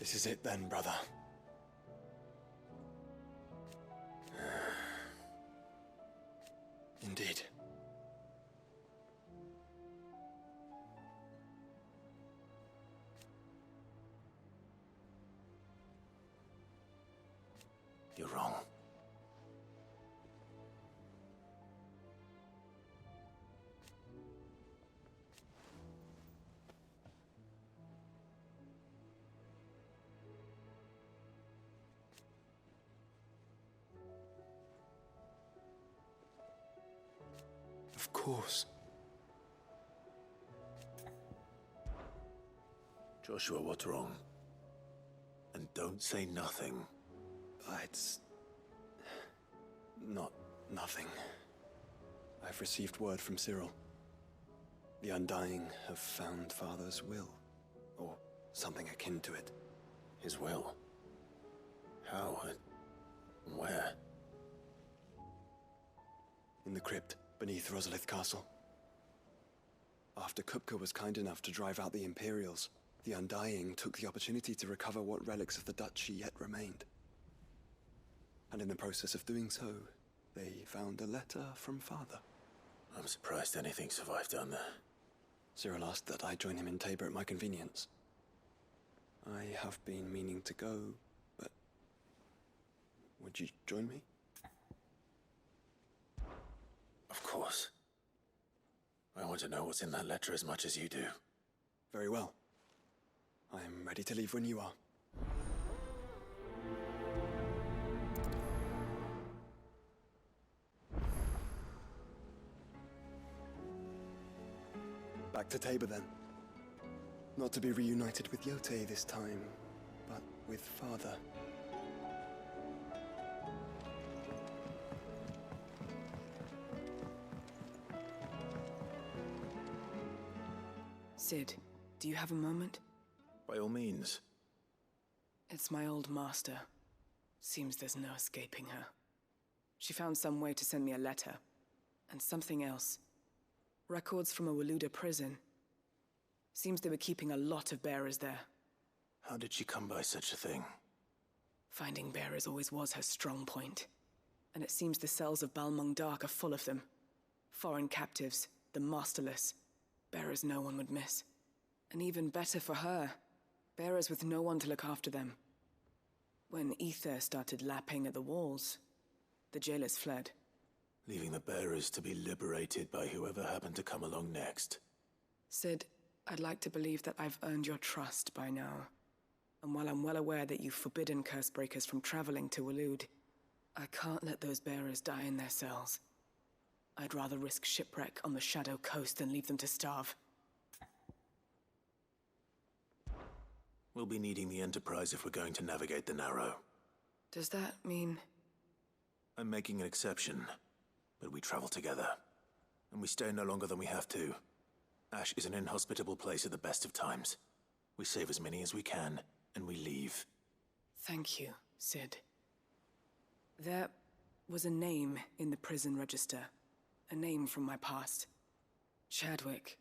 This is it then, brother. Indeed. You're wrong. Of course. Joshua, what's wrong? And don't say nothing. It's not nothing. I've received word from Cyril. The Undying have found Father's will, or something akin to it. His will? How and where? In the crypt beneath Rosalith Castle. After Kupka was kind enough to drive out the Imperials, the Undying took the opportunity to recover what relics of the Duchy yet remained. And in the process of doing so, they found a letter from Father. I'm surprised anything survived down there. Cyril asked that I join him in Tabor at my convenience. I have been meaning to go, but... would you join me? Of course. I want to know what's in that letter as much as you do. Very well. I am ready to leave when you are. Back to Tabor then. Not to be reunited with Yote this time, but with Father. Sid, do you have a moment? By all means. It's my old master. Seems there's no escaping her. She found some way to send me a letter. And something else. Records from a Waluda prison. Seems they were keeping a lot of bearers there. How did she come by such a thing? Finding bearers always was her strong point. And it seems the cells of Balmung Dark are full of them. Foreign captives, the masterless. Bearers no one would miss. And even better for her, bearers with no one to look after them. When ether started lapping at the walls, the jailers fled. Leaving the bearers to be liberated by whoever happened to come along next. Sid, I'd like to believe that I've earned your trust by now. And while I'm well aware that you've forbidden Cursebreakers from traveling to Waloed, I can't let those bearers die in their cells. I'd rather risk shipwreck on the Shadow Coast than leave them to starve. We'll be needing the Enterprise if we're going to navigate the Narrow. Does that mean... I'm making an exception, but we travel together. And we stay no longer than we have to. Ash is an inhospitable place at the best of times. We save as many as we can, and we leave. Thank you, Sid. There was a name in the prison register. A name from my past. Chadwick.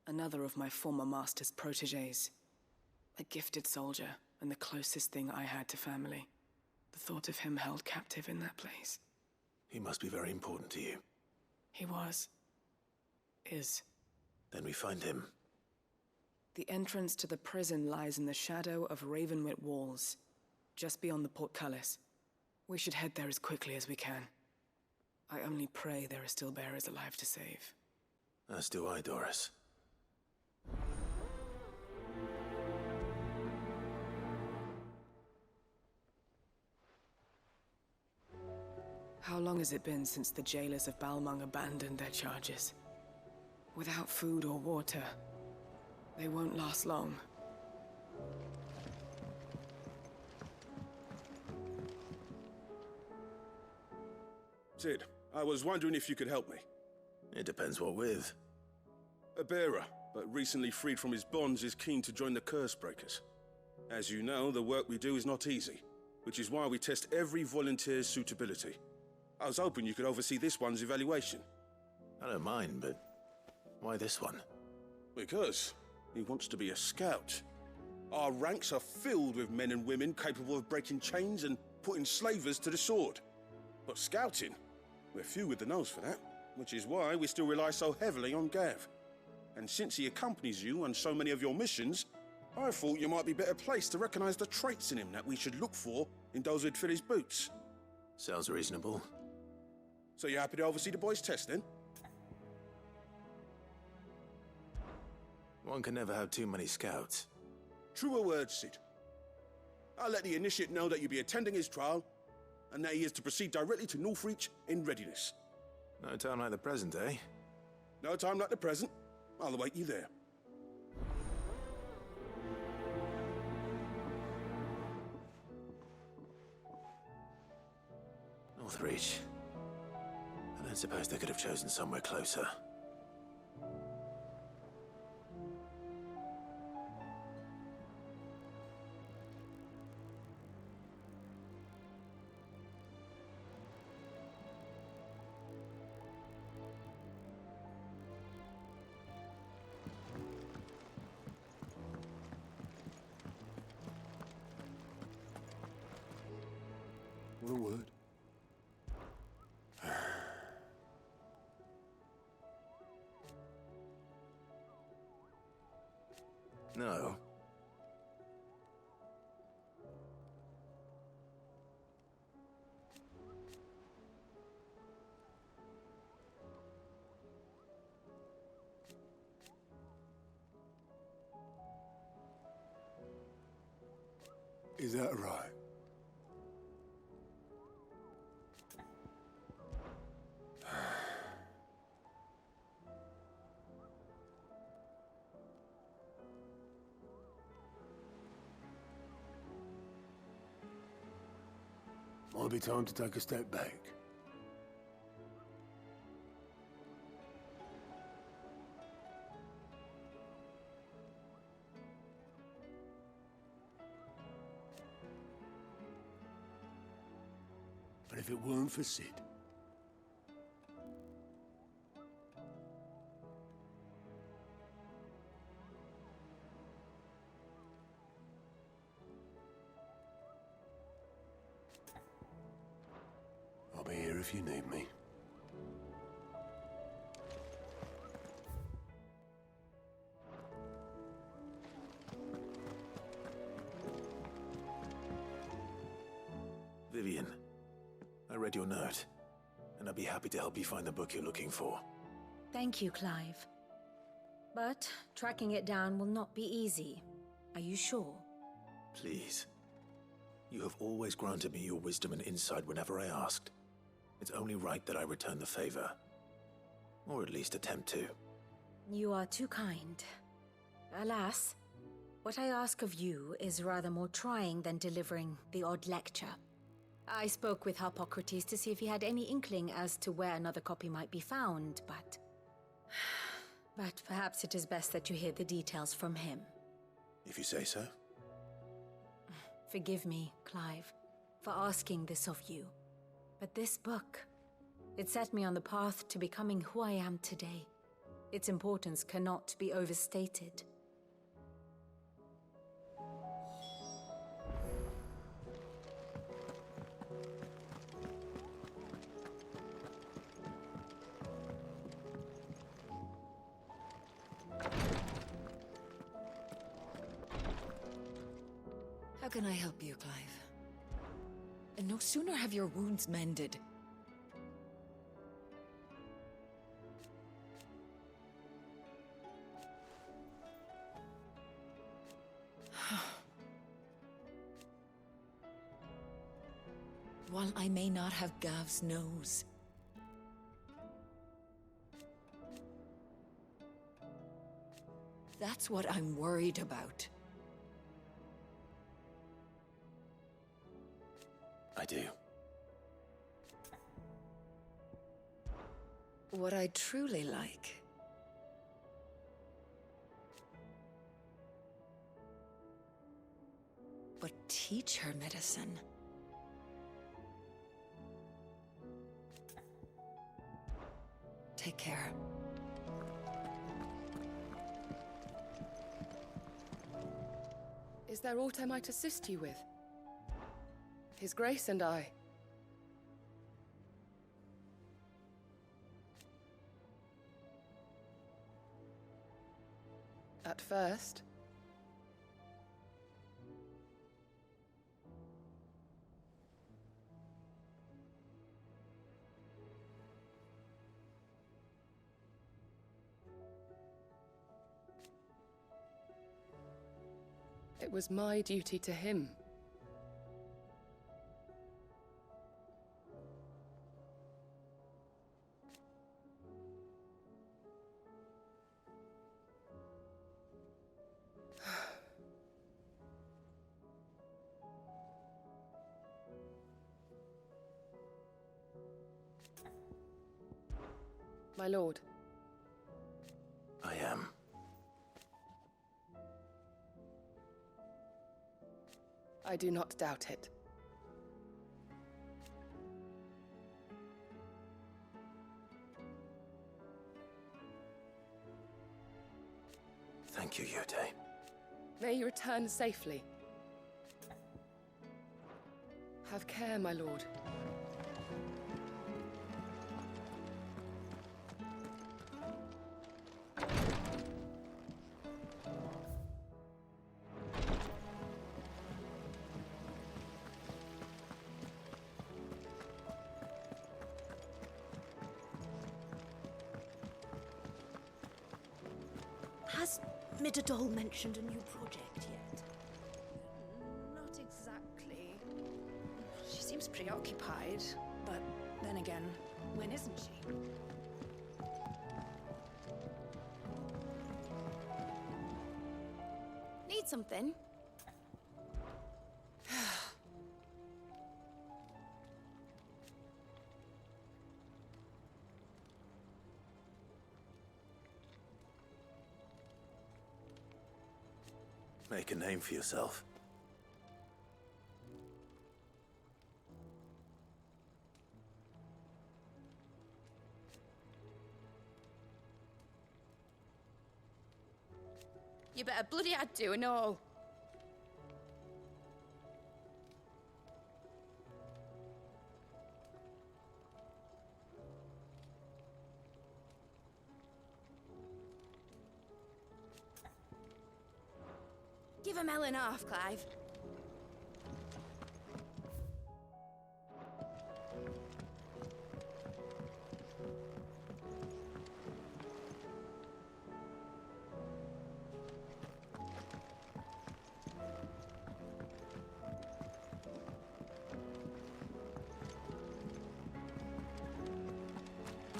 Another of my former master's protégés. A gifted soldier, and the closest thing I had to family. The thought of him held captive in that place. He must be very important to you. He was. Is. Then we find him. The entrance to the prison lies in the shadow of Ravenwit Walls, just beyond the portcullis. We should head there as quickly as we can. I only pray there are still bearers alive to save. As do I, Doris. How long has it been since the jailers of Balmung abandoned their charges? Without food or water, they won't last long. Sid, I was wondering if you could help me. It depends what with. A bearer, but recently freed from his bonds, is keen to join the Cursebreakers. As you know, the work we do is not easy, which is why we test every volunteer's suitability. I was hoping you could oversee this one's evaluation. I don't mind, but why this one? Because he wants to be a scout. Our ranks are filled with men and women capable of breaking chains and putting slavers to the sword. But scouting, we're few with the nose for that, which is why we still rely so heavily on Gav. And since he accompanies you on so many of your missions, I thought you might be better placed to recognize the traits in him that we should look for in those who'd fill his boots. Sounds reasonable. So you're happy to oversee the boys' test, then? One can never have too many scouts. Truer words, Sid. I'll let the initiate know that you'll be attending his trial, and that he is to proceed directly to Northreach in readiness. No time like the present, eh? No time like the present. I'll await you there. Northreach. I don't suppose they could have chosen somewhere closer. What a word. No. Is that right? Might be time to take a step back. But if it weren't for Sid, I'll be here if you need me. Vivian, I read your note, and I'd be happy to help you find the book you're looking for. Thank you, Clive. But tracking it down will not be easy. Are you sure? Please. You have always granted me your wisdom and insight whenever I asked. It's only right that I return the favor. Or at least attempt to. You are too kind. Alas, what I ask of you is rather more trying than delivering the odd lecture. I spoke with Harpocrates to see if he had any inkling as to where another copy might be found, but... But perhaps it is best that you hear the details from him. If you say so. Forgive me, Clive, for asking this of you. But this book, it set me on the path to becoming who I am today. Its importance cannot be overstated. How can I help you, Clive? And no sooner have your wounds mended. While I may not have Gav's nose, that's what I'm worried about. I do. What I truly like but teach her medicine. Take care. Is there aught I might assist you with? His Grace and I. At first, it was my duty to him. My lord. I am. I do not doubt it. Thank you, Yote. May you return safely. Have care, my lord. Has Midadol mentioned a new project yet? Not exactly. She seems preoccupied, but then again, when isn't she? Need something? Make a name for yourself. You better bloody I'd do and all. Give a melon half, Clive.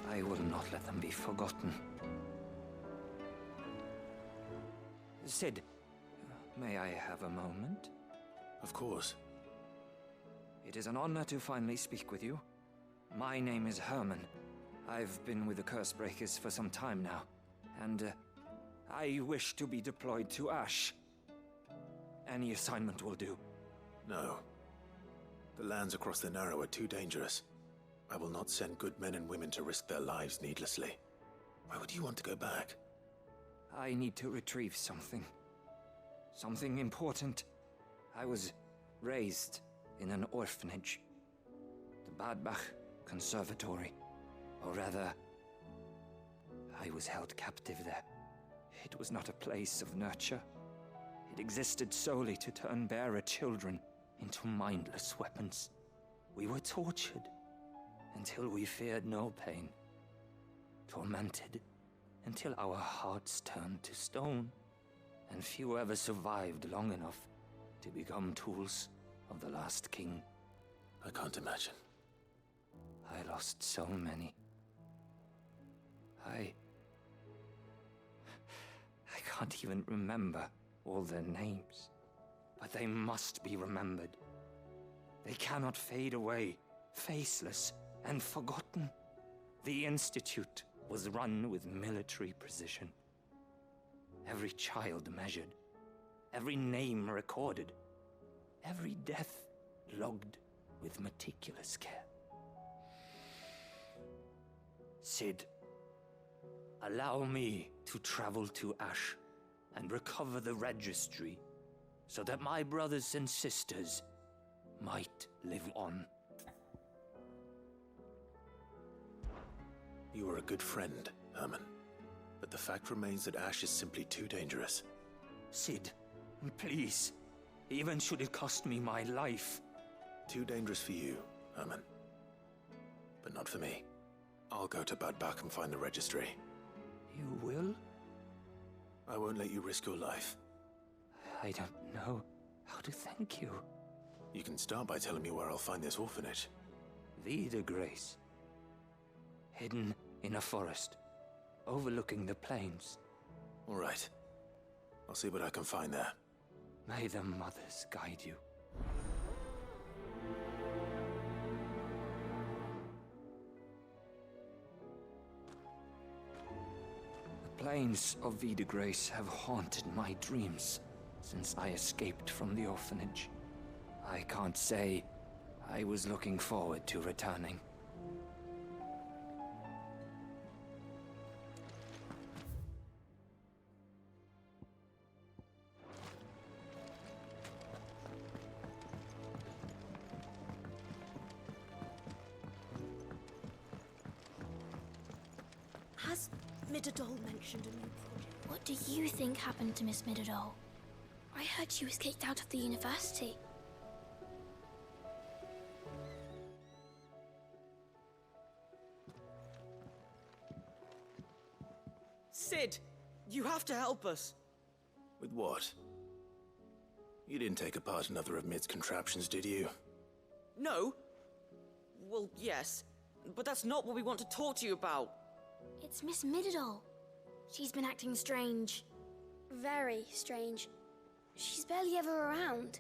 I will not let them be forgotten. Sid, may I have a moment? Of course. It is an honor to finally speak with you. My name is Herman. I've been with the Cursebreakers for some time now, and I wish to be deployed to Ash. Any assignment will do. No. The lands across the Narrow are too dangerous. I will not send good men and women to risk their lives needlessly. Why would you want to go back? I need to retrieve something. Something important. I was raised in an orphanage. The Badbach Conservatory. Or rather, I was held captive there. It was not a place of nurture. It existed solely to turn bearer children into mindless weapons. We were tortured until we feared no pain. Tormented until our hearts turned to stone. And few ever survived long enough to become tools of the last king. I can't imagine. I lost so many. I can't even remember all their names. But they must be remembered. They cannot fade away, faceless and forgotten. The Institute was run with military precision. Every child measured, every name recorded, every death logged with meticulous care. Sid, allow me to travel to Ash and recover the registry so that my brothers and sisters might live on. You are a good friend, Herman. But the fact remains that Ash is simply too dangerous. Sid, please. Even should it cost me my life. Too dangerous for you, Herman. But not for me. I'll go to Bad Bach and find the registry. You will? I won't let you risk your life. I don't know how to thank you. You can start by telling me where I'll find this orphanage. Vida Grace. Hidden in a forest, overlooking the plains. All right. I'll see what I can find there. May the mothers guide you. The plains of Vida Grace have haunted my dreams since I escaped from the orphanage. I can't say I was looking forward to returning. Has Midadol mentioned a new project? What do you think happened to Miss Midadol? I heard she was kicked out of the university. Sid, you have to help us. With what? You didn't take apart another of Mid's contraptions, did you? No. Well, yes, but that's not what we want to talk to you about. It's Miss Midadol. She's been acting strange. Very strange. She's barely ever around.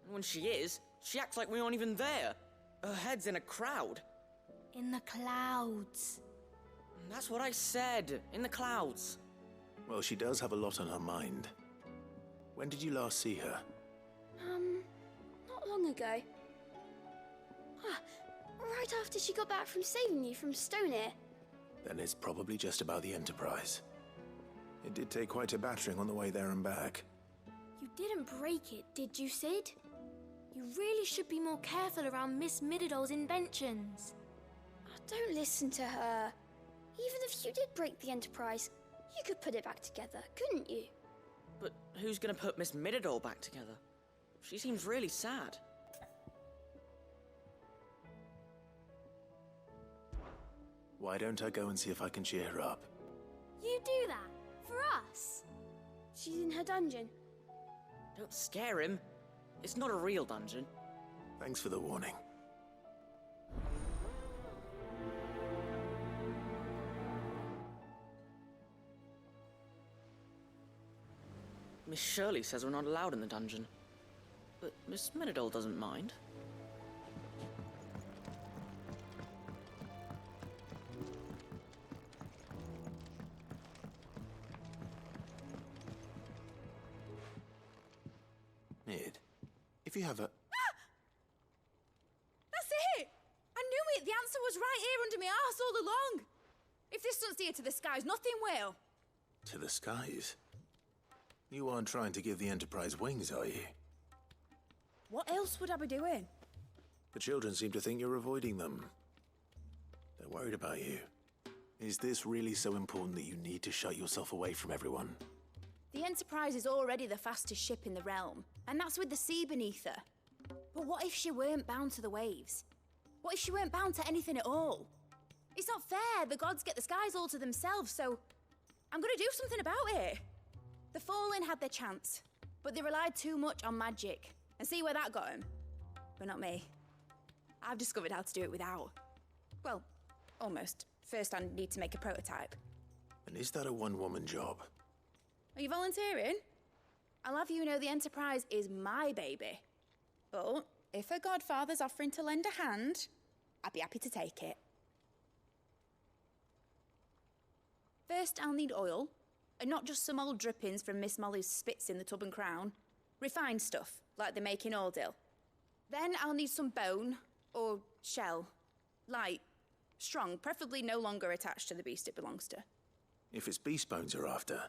When she is, she acts like we aren't even there. Her head's in a crowd. In the clouds. That's what I said. In the clouds. Well, she does have a lot on her mind. When did you last see her? Not long ago. Right after she got back from saving you from Stoneir. Then it's probably just about the Enterprise. It did take quite a battering on the way there and back. You didn't break it, did you, Sid? You really should be more careful around Miss Midadol's inventions. Don't listen to her. Even if you did break the Enterprise, you could put it back together, couldn't you? But who's gonna put Miss Midadol back together? She seems really sad. Why don't I go and see if I can cheer her up? You do that? For us? She's in her dungeon. Don't scare him. It's not a real dungeon. Thanks for the warning. Miss Shirley says we're not allowed in the dungeon. But Miss Midadol doesn't mind. Mid, if you have a... That's it! I knew it! The answer was right here under my arse all along! If this doesn't steer to the skies, nothing will! To the skies? You aren't trying to give the Enterprise wings, are you? What else would I be doing? The children seem to think you're avoiding them. They're worried about you. Is this really so important that you need to shut yourself away from everyone? The Enterprise is already the fastest ship in the realm, and that's with the sea beneath her. But what if she weren't bound to the waves? What if she weren't bound to anything at all? It's not fair. The gods get the skies all to themselves, so I'm gonna do something about it. The Fallen had their chance, but they relied too much on magic. And see where that got them? But not me. I've discovered how to do it without. Well, almost. First, I need to make a prototype. And is that a one-woman job? Are you volunteering? I'll have you know the Enterprise is my baby. But if a godfather's offering to lend a hand, I'd be happy to take it. First, I'll need oil, and not just some old drippings from Miss Molly's spits in the Tub and Crown. Refined stuff, like they make in Ordil. Then I'll need some bone, or shell. Light, strong, preferably no longer attached to the beast it belongs to. If it's beast bones you're after,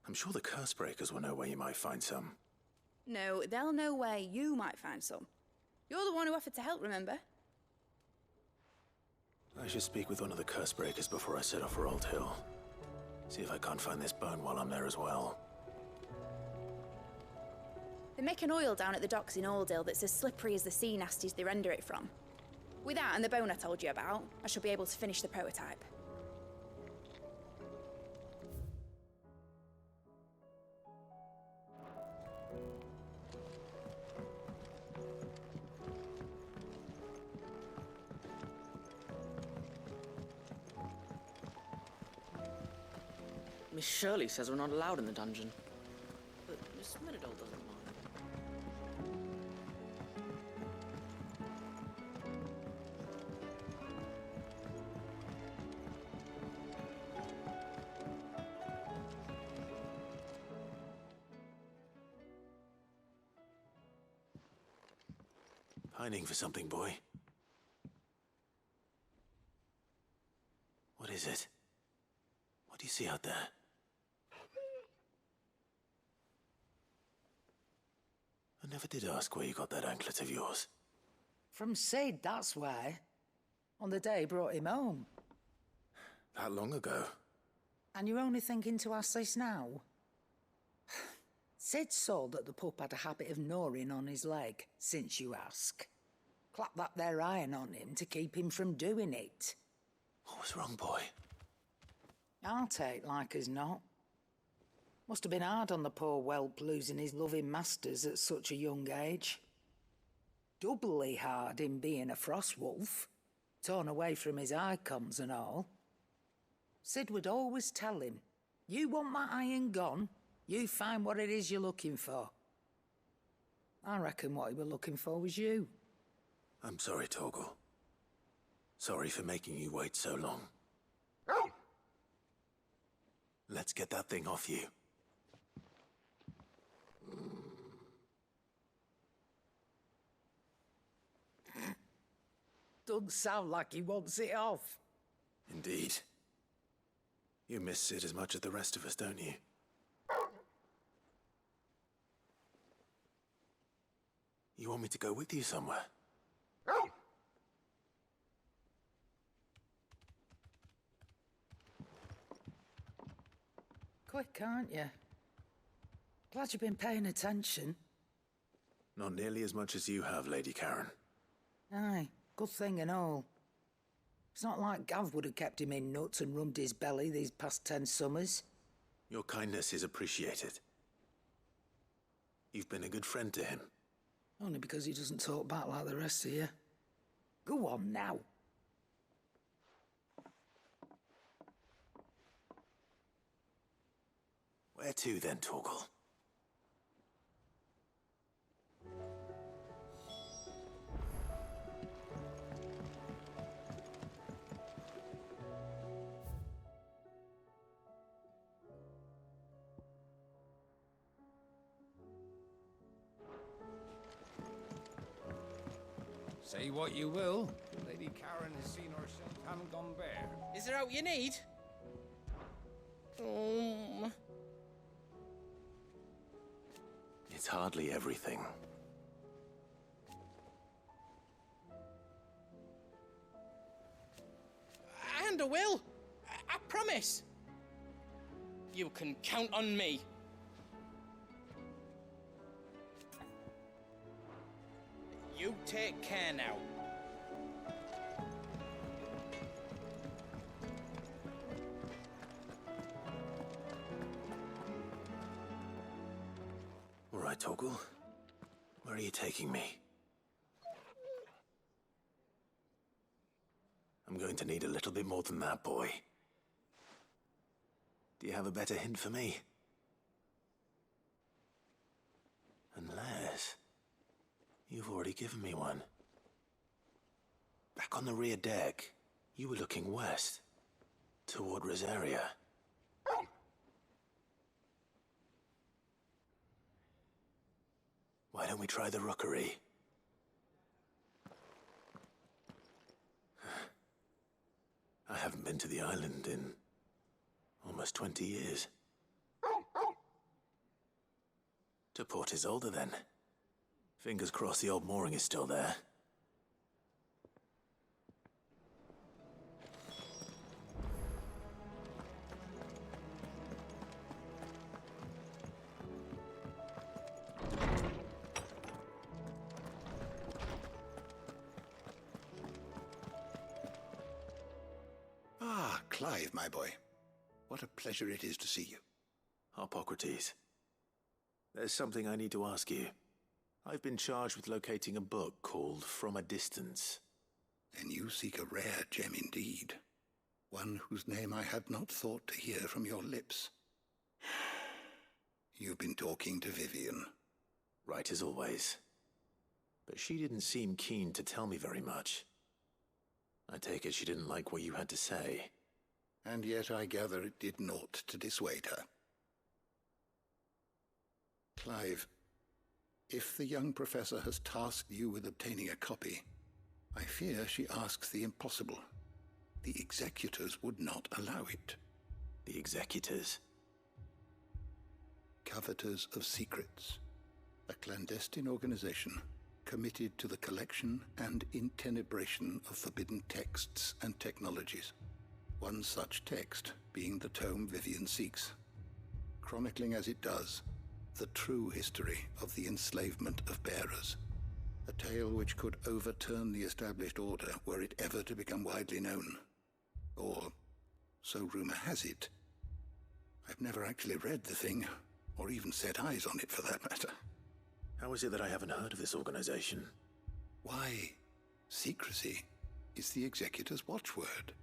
I'm sure the Curse Breakers will know where you might find some. No, they'll know where you might find some. You're the one who offered to help, remember? I should speak with one of the curse breakers before I set off for Old Hill. See if I can't find this bone while I'm there as well. They make an oil down at the docks in Old Hill that's as slippery as the sea nasties they render it from. With that and the bone I told you about, I shall be able to finish the prototype. Miss Shirley says we're not allowed in the dungeon. But Miss Middledole doesn't mind. Pining for something, boy. What is it? What do you see out there? I never did ask where you got that anklet of yours. From Sid, that's why. On the day he brought him home. That long ago? And you're only thinking to ask this now? Sid saw that the pup had a habit of gnawing on his leg, since you ask. Clap that there iron on him to keep him from doing it. What was wrong, boy? I'll take like as not. Must have been hard on the poor whelp losing his loving masters at such a young age. Doubly hard in being a frost wolf, torn away from his icons and all. Sid would always tell him, you want that iron gone, you find what it is you're looking for. I reckon what he were looking for was you. I'm sorry, Torgal. Sorry for making you wait so long. Let's get that thing off you. Doesn't sound like he wants it off. Indeed. You miss Sid as much as the rest of us, don't you? You want me to go with you somewhere? Quick, aren't you? Glad you've been paying attention. Not nearly as much as you have, Lady Karen. Aye, good thing and all. It's not like Gav would have kept him in nuts and rubbed his belly these past 10 summers. Your kindness is appreciated. You've been a good friend to him. Only because he doesn't talk back like the rest of you. Go on now. Where to then, Torgal? Say what you will, Lady Karen has seen herself ham gone bare. Is there out you need? It's hardly everything. And I will. I promise. You can count on me. You take care now. All right, Torgal. Where are you taking me? I'm going to need a little bit more than that, boy. Do you have a better hint for me? Unless... you've already given me one. Back on the rear deck, you were looking west, toward Rosaria. Why don't we try the rookery? I haven't been to the island in almost 20 years. To Port Isolde, then. Fingers crossed the old mooring is still there. Ah, Clive, my boy. What a pleasure it is to see you. Hippocrates. There's something I need to ask you. I've been charged with locating a book called From a Distance. Then you seek a rare gem indeed. One whose name I had not thought to hear from your lips. You've been talking to Vivian. Right as always. But she didn't seem keen to tell me very much. I take it she didn't like what you had to say. And yet I gather it did naught to dissuade her. Clive, if the young professor has tasked you with obtaining a copy, I fear she asks the impossible. The executors would not allow it. The executors? Coveters of Secrets. A clandestine organization committed to the collection and intenebration of forbidden texts and technologies. One such text being the tome Vivian seeks, chronicling as it does the true history of the enslavement of bearers, a tale which could overturn the established order were it ever to become widely known. Or, so rumor has it. I've never actually read the thing, or even set eyes on it for that matter. How is it that I haven't heard of this organization? Why, secrecy is the executor's watchword.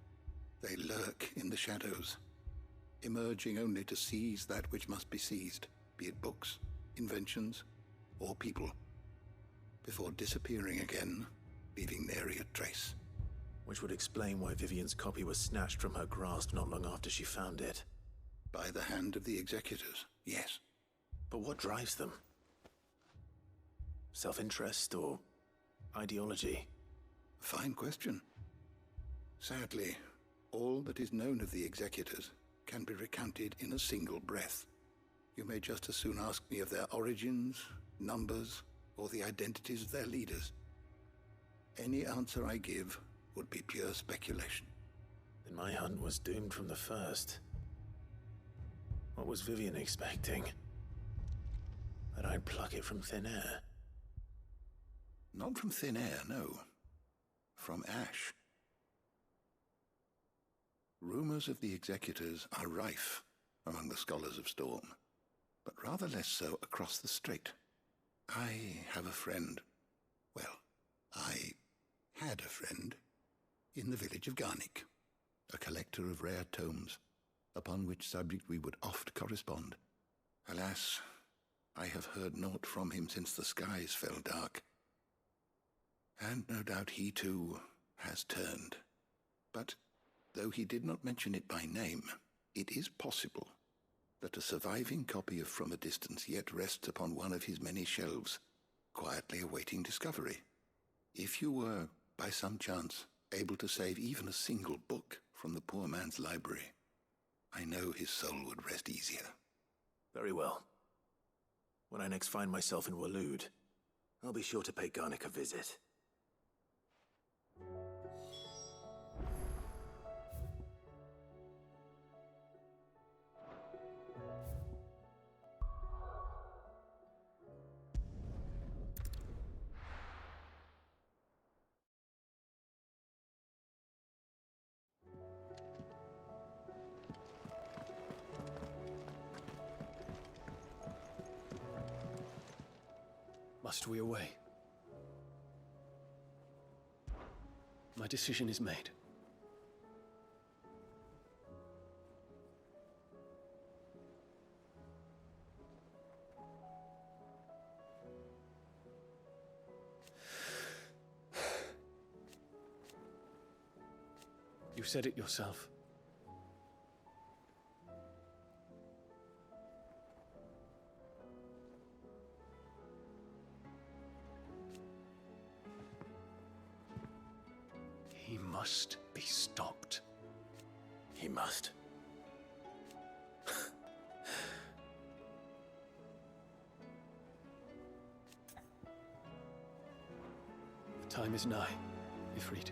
They lurk in the shadows, emerging only to seize that which must be seized, be it books, inventions, or people, before disappearing again, leaving nary a trace. Which would explain why Vivian's copy was snatched from her grasp not long after she found it. By the hand of the executors, yes. But what drives them? Self-interest or ideology? Fine question. Sadly, all that is known of the executors can be recounted in a single breath. You may just as soon ask me of their origins, numbers, or the identities of their leaders. Any answer I give would be pure speculation. Then my hunt was doomed from the first. What was Vivian expecting? That I'd pluck it from thin air? Not from thin air, no. From ash. Rumors of the executors are rife among the scholars of Storm, but rather less so across the strait. I have a friend. Well, I had a friend in the village of Garnick, a collector of rare tomes, upon which subject we would oft correspond. Alas, I have heard naught from him since the skies fell dark. And no doubt he too has turned. But though he did not mention it by name, it is possible that a surviving copy of From a Distance yet rests upon one of his many shelves, quietly awaiting discovery. If you were, by some chance, able to save even a single book from the poor man's library, I know his soul would rest easier. Very well. When I next find myself in Waloed, I'll be sure to pay Garnick a visit. Must we away? My decision is made. You said it yourself. He must be stopped. He must. time is nigh, Ifrit.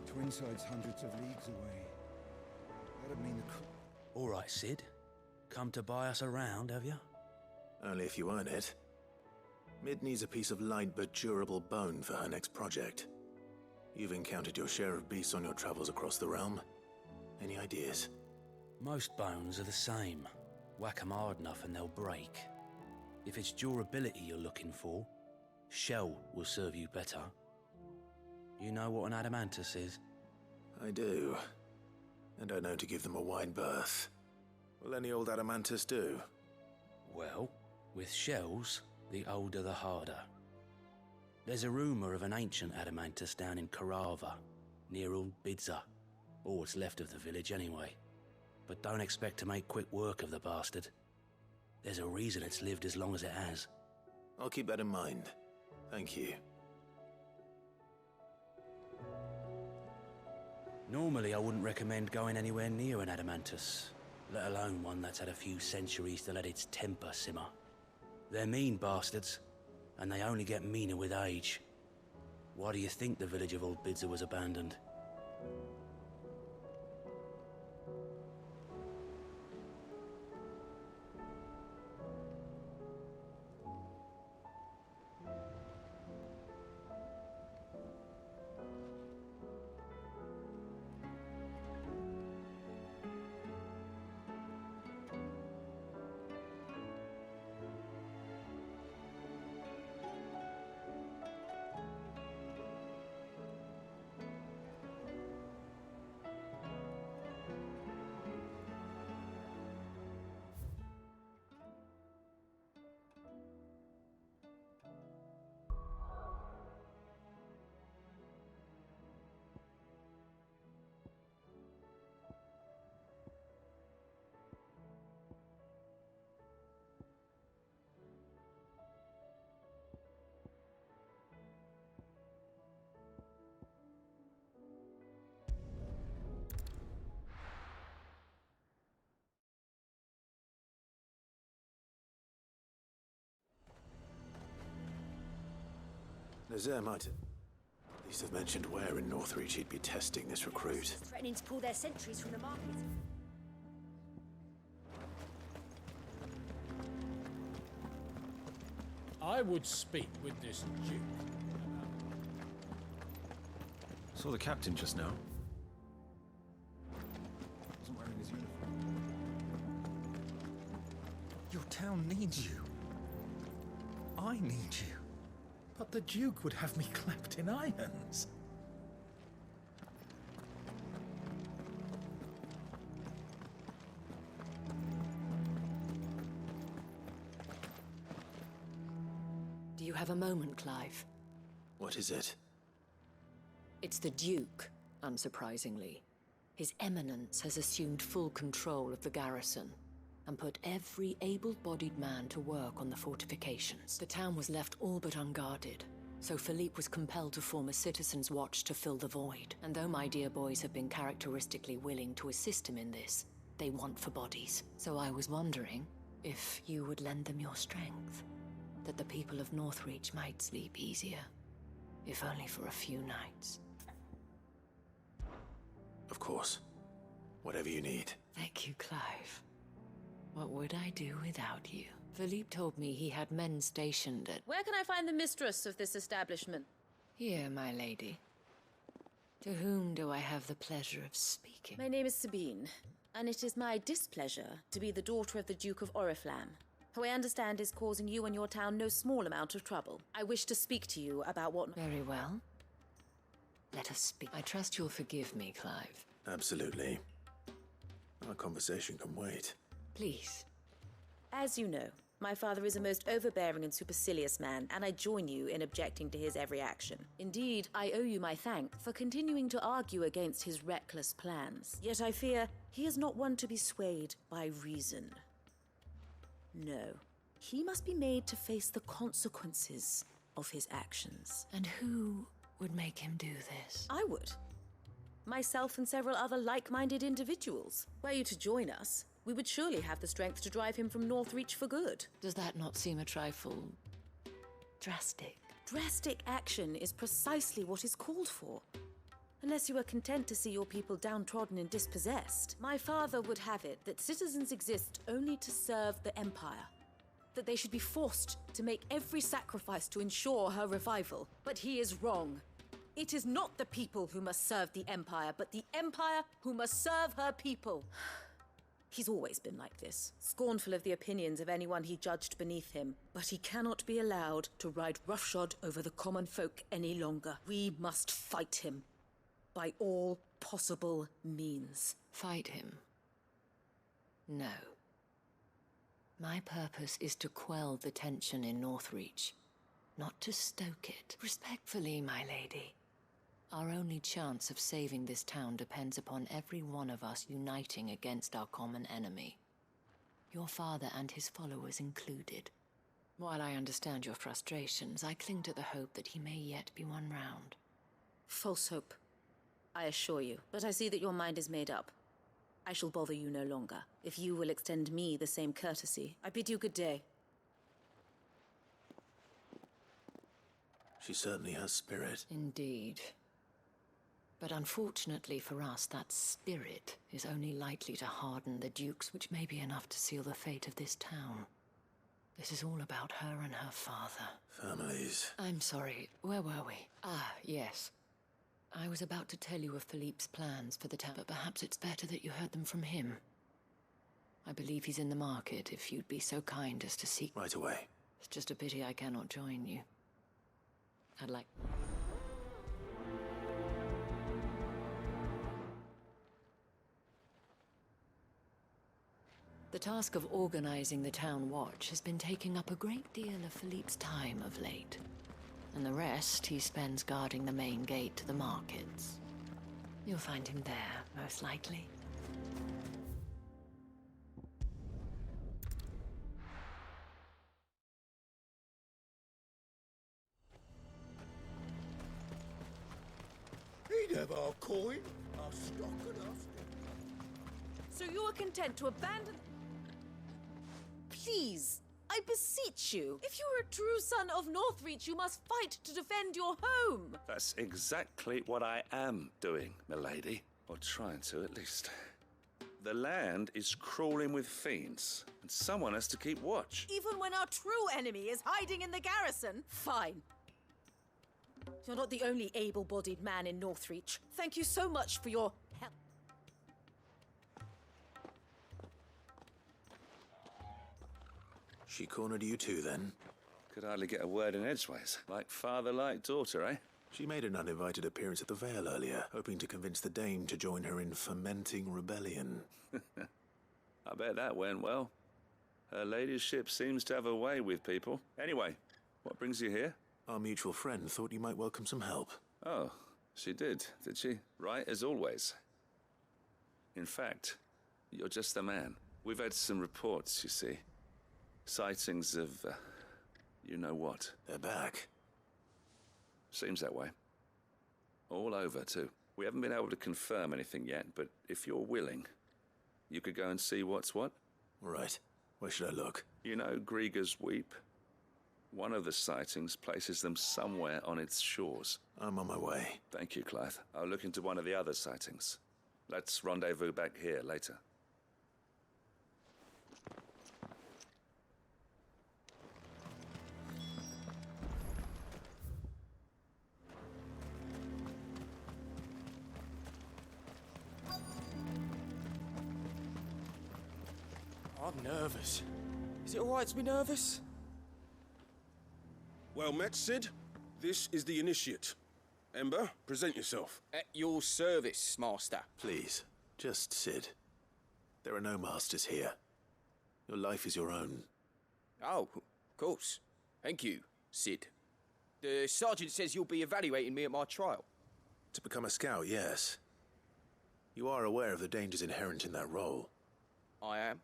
Twinside's hundreds of leagues away. That'd mean the... All right, Sid. Come to buy us around, have you? Only if you earn it. Mid needs a piece of light but durable bone for her next project. You've encountered your share of beasts on your travels across the realm. Any ideas? Most bones are the same. Whack 'em hard enough and they'll break. If it's durability you're looking for, shell will serve you better. You know what an adamantus is? I do. And I know to give them a wide berth. Will any old adamantus do? Well, with shells, the older the harder. There's a rumour of an ancient adamantus down in Karava, near Old Bidza. Or what's left of the village anyway. But don't expect to make quick work of the bastard. There's a reason it's lived as long as it has. I'll keep that in mind. Thank you. Normally I wouldn't recommend going anywhere near an adamantus, let alone one that's had a few centuries to let its temper simmer. They're mean bastards, and they only get meaner with age. Why do you think the village of Old Bidza was abandoned? Nazaire might at least have mentioned where in Northreach he'd be testing this recruit. Threatening to pull their sentries from the market. I would speak with this Duke. Saw the captain just now. Wasn't wearing his uniform. Your town needs you. I need you. But the Duke would have me clapped in irons. Do you have a moment, Clive? What is it? It's the Duke, unsurprisingly. His Eminence has assumed full control of the garrison and put every able-bodied man to work on the fortifications. The town was left all but unguarded, so Philippe was compelled to form a citizen's watch to fill the void. And though my dear boys have been characteristically willing to assist him in this, they want for bodies. So I was wondering if you would lend them your strength, that the people of Northreach might sleep easier, if only for a few nights. Of course. Whatever you need. Thank you, Clive. What would I do without you? Philippe told me he had men stationed at... Where can I find the mistress of this establishment? Here, my lady. To whom do I have the pleasure of speaking? My name is Sabine, and it is my displeasure to be the daughter of the Duke of Oriflamme, who I understand is causing you and your town no small amount of trouble. I wish to speak to you about what... Very well. Let us speak. I trust you'll forgive me, Clive. Absolutely. Our conversation can wait. Please. As you know, my father is a most overbearing and supercilious man, and I join you in objecting to his every action. Indeed, I owe you my thanks for continuing to argue against his reckless plans. Yet I fear he is not one to be swayed by reason. No, he must be made to face the consequences of his actions. And who would make him do this? I would. Myself and several other like-minded individuals. Were you to join us, we would surely have the strength to drive him from Northreach for good. Does that not seem a trifle drastic? Drastic action is precisely what is called for. Unless you are content to see your people downtrodden and dispossessed, my father would have it that citizens exist only to serve the Empire. That they should be forced to make every sacrifice to ensure her revival. But he is wrong. It is not the people who must serve the Empire, but the Empire who must serve her people. He's always been like this, scornful of the opinions of anyone he judged beneath him. But he cannot be allowed to ride roughshod over the common folk any longer. We must fight him. By all possible means. Fight him? No. My purpose is to quell the tension in Northreach, not to stoke it. Respectfully, my lady. Our only chance of saving this town depends upon every one of us uniting against our common enemy. Your father and his followers included. While I understand your frustrations, I cling to the hope that he may yet be won round. False hope, I assure you. But I see that your mind is made up. I shall bother you no longer. If you will extend me the same courtesy, I bid you good day. She certainly has spirit. Indeed. But unfortunately for us, that spirit is only likely to harden the dukes, which may be enough to seal the fate of this town. This is all about her and her father. Families. I'm sorry, where were we? Ah, yes. I was about to tell you of Philippe's plans for the town, but perhaps it's better that you heard them from him. I believe he's in the market, if you'd be so kind as to seek... Right away. It's just a pity I cannot join you. I'd like... The task of organizing the town watch has been taking up a great deal of Philippe's time of late. And the rest he spends guarding the main gate to the markets. You'll find him there, most likely. He'd have our coin, our stock and our... So you are content to abandon... Please, I beseech you. If you are a true son of Northreach, you must fight to defend your home. That's exactly what I am doing, milady. Or trying to, at least. The land is crawling with fiends, and someone has to keep watch. Even when our true enemy is hiding in the garrison? Fine. You're not the only able-bodied man in Northreach. Thank you so much for your help. She cornered you too, then? Could hardly get a word in edgeways. Like father, like daughter, eh? She made an uninvited appearance at the Vale earlier, hoping to convince the Dame to join her in fomenting rebellion. I bet that went well. Her ladyship seems to have a way with people. Anyway, what brings you here? Our mutual friend thought you might welcome some help. Oh, she did she? Right, as always. In fact, you're just the man. We've had some reports, you see. Sightings of, you know what. They're back. Seems that way. All over, too. We haven't been able to confirm anything yet, but if you're willing, you could go and see what's what. Right. Where should I look? You know Grieger's Weep? One of the sightings places them somewhere on its shores. I'm on my way. Thank you, Clive. I'll look into one of the other sightings. Let's rendezvous back here later. I'm nervous. Is it all right to be nervous? Well met, Sid. This is the initiate. Ember, present yourself. At your service, Master. Please, just Sid. There are no masters here. Your life is your own. Oh, of course. Thank you, Sid. The sergeant says you'll be evaluating me at my trial. To become a scout, yes. You are aware of the dangers inherent in that role. I am.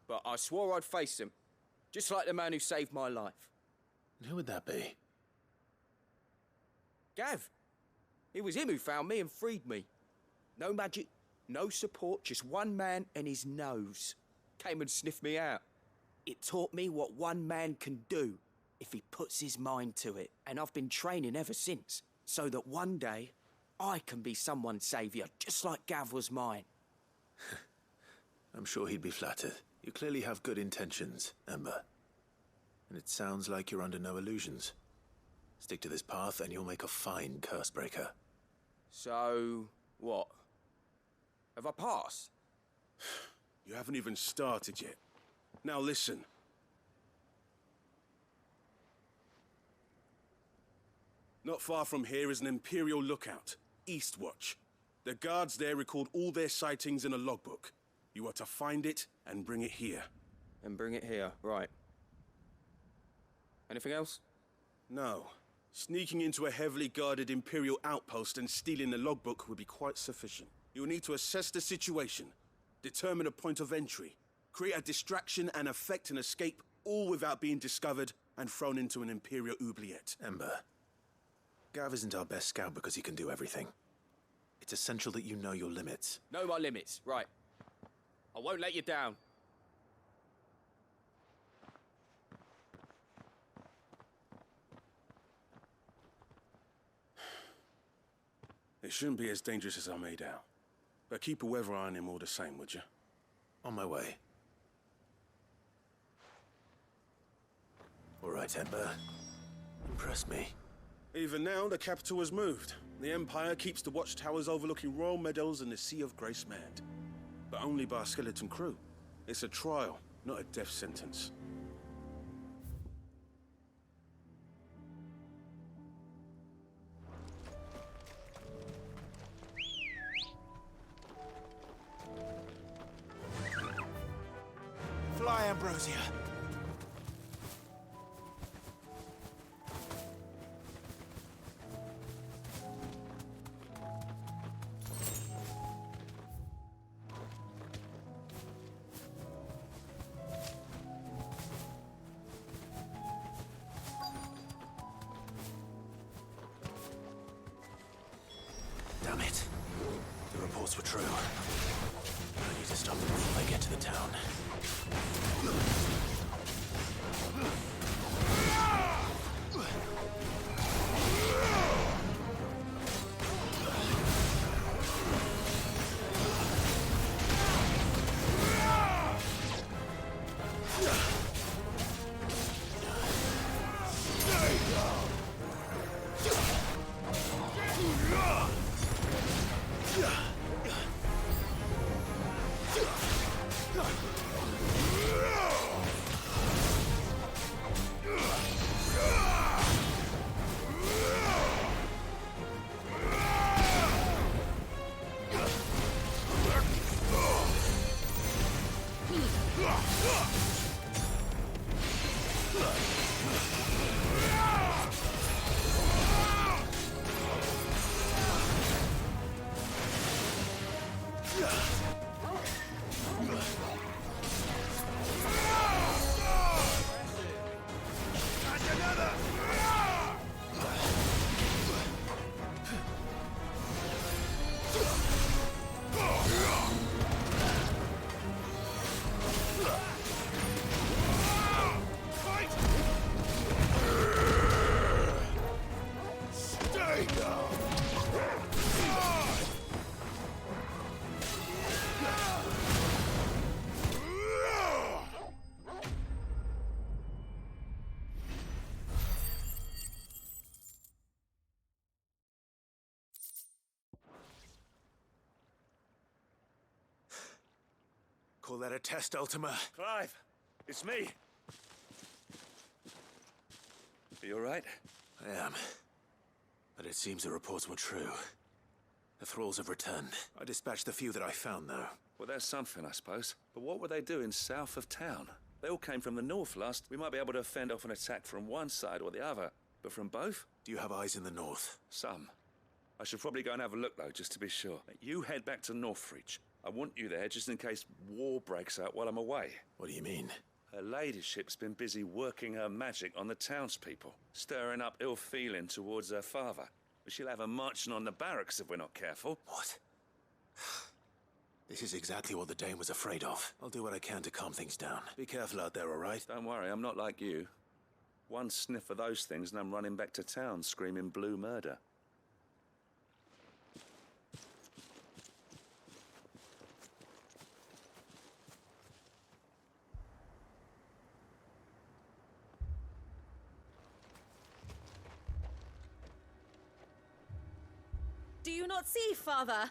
But I swore I'd face them. Just like the man who saved my life. And who would that be? Gav. It was him who found me and freed me. No magic, no support, just one man and his nose. Came and sniffed me out. It taught me what one man can do if he puts his mind to it. And I've been training ever since, so that one day I can be someone's saviour, just like Gav was mine. I'm sure he'd be flattered. You clearly have good intentions, Ember. And it sounds like you're under no illusions. Stick to this path and you'll make a fine Cursebreaker. So, what? Have I passed? You haven't even started yet. Now listen. Not far from here is an Imperial lookout, Eastwatch. The guards there record all their sightings in a logbook. You are to find it and bring it here. And bring it here, right. Anything else? No. Sneaking into a heavily guarded Imperial outpost and stealing the logbook would be quite sufficient. You'll need to assess the situation, determine a point of entry, create a distraction and effect an escape, all without being discovered and thrown into an Imperial oubliette. Ember, Gav isn't our best scout because he can do everything. It's essential that you know your limits. Know my limits, right. I won't let you down. It shouldn't be as dangerous as I made out. But keep a weather eye on him all the same, would you? On my way. All right, Ember. Impress me. Even now, the capital has moved. The Empire keeps the watchtowers overlooking royal meadows and the Sea of Grace manned. But only by a skeleton crew. It's a trial, not a death sentence. Fly, Ambrosia. Damn it. The reports were true. I need to stop them before they get to the town. Call that a test, Ultima? Clive, it's me. Are you all right? I am. But it seems the reports were true. The thralls have returned. I dispatched the few that I found, though. Well, that's something, I suppose. But what were they doing south of town? They all came from the north last. We might be able to fend off an attack from one side or the other. But from both? Do you have eyes in the north? Some. I should probably go and have a look, though, just to be sure. You head back to Northreach. I want you there just in case war breaks out while I'm away. What do you mean? Her ladyship's been busy working her magic on the townspeople, stirring up ill feeling towards her father. She'll have her marching on the barracks if we're not careful. What? This is exactly what the Dane was afraid of. I'll do what I can to calm things down. Be careful out there, all right? Don't worry, I'm not like you. One sniff of those things and I'm running back to town screaming blue murder. Do you not see, Father?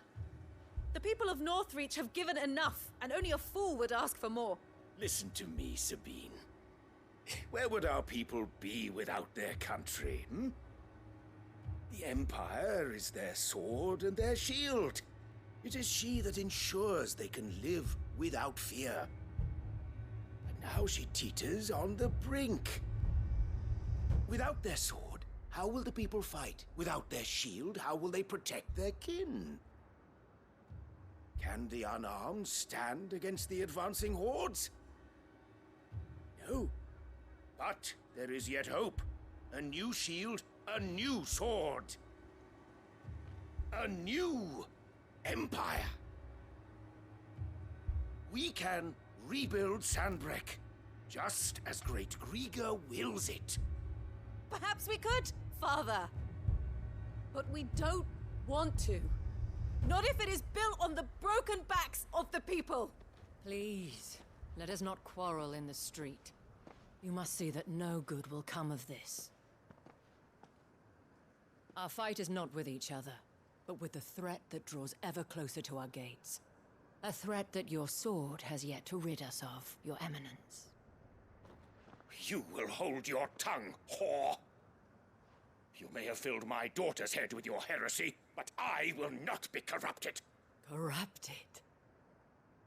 The people of Northreach have given enough, and only a fool would ask for more. Listen to me, Sabine. Where would our people be without their country, hmm? The Empire is their sword and their shield. It is she that ensures they can live without fear. And now she teeters on the brink. Without their sword, how will the people fight? Without their shield, how will they protect their kin? Can the unarmed stand against the advancing hordes? No. But there is yet hope. A new shield, a new sword. A new empire. We can rebuild Sandbreck, just as Great Grieger wills it. Perhaps we could, Father. But we don't want to. Not if it is built on the broken backs of the people. Please, let us not quarrel in the street. You must see that no good will come of this. Our fight is not with each other, but with the threat that draws ever closer to our gates. A threat that your sword has yet to rid us of, Your Eminence. You will hold your tongue, whore! You may have filled my daughter's head with your heresy, but I will not be corrupted. Corrupted?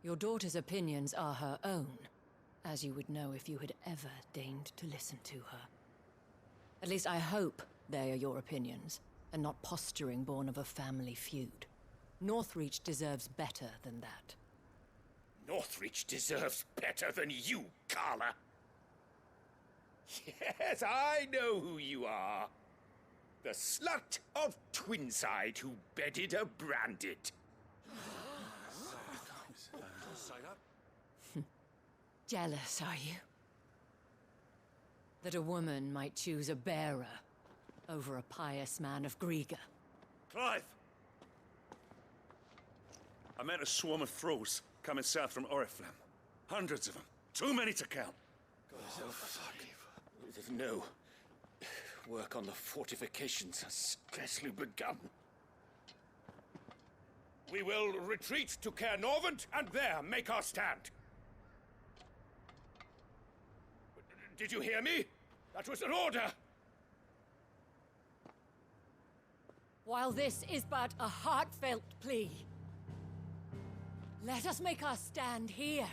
Your daughter's opinions are her own, as you would know if you had ever deigned to listen to her. At least I hope they are your opinions, and not posturing born of a family feud. Northreach deserves better than that. Northreach deserves better than you, Carla. Yes, I know who you are. The slut of Twinside who bedded a Branded. Jealous, are you? That a woman might choose a bearer over a pious man of Grieger. Clive! I met a swarm of thralls coming south from Oriflamme. Hundreds of them. Too many to count. No. Work on the fortifications has scarcely begun. We will retreat to Caer Norvent and there make our stand. Did you hear me? That was an order! While this is but a heartfelt plea, let us make our stand here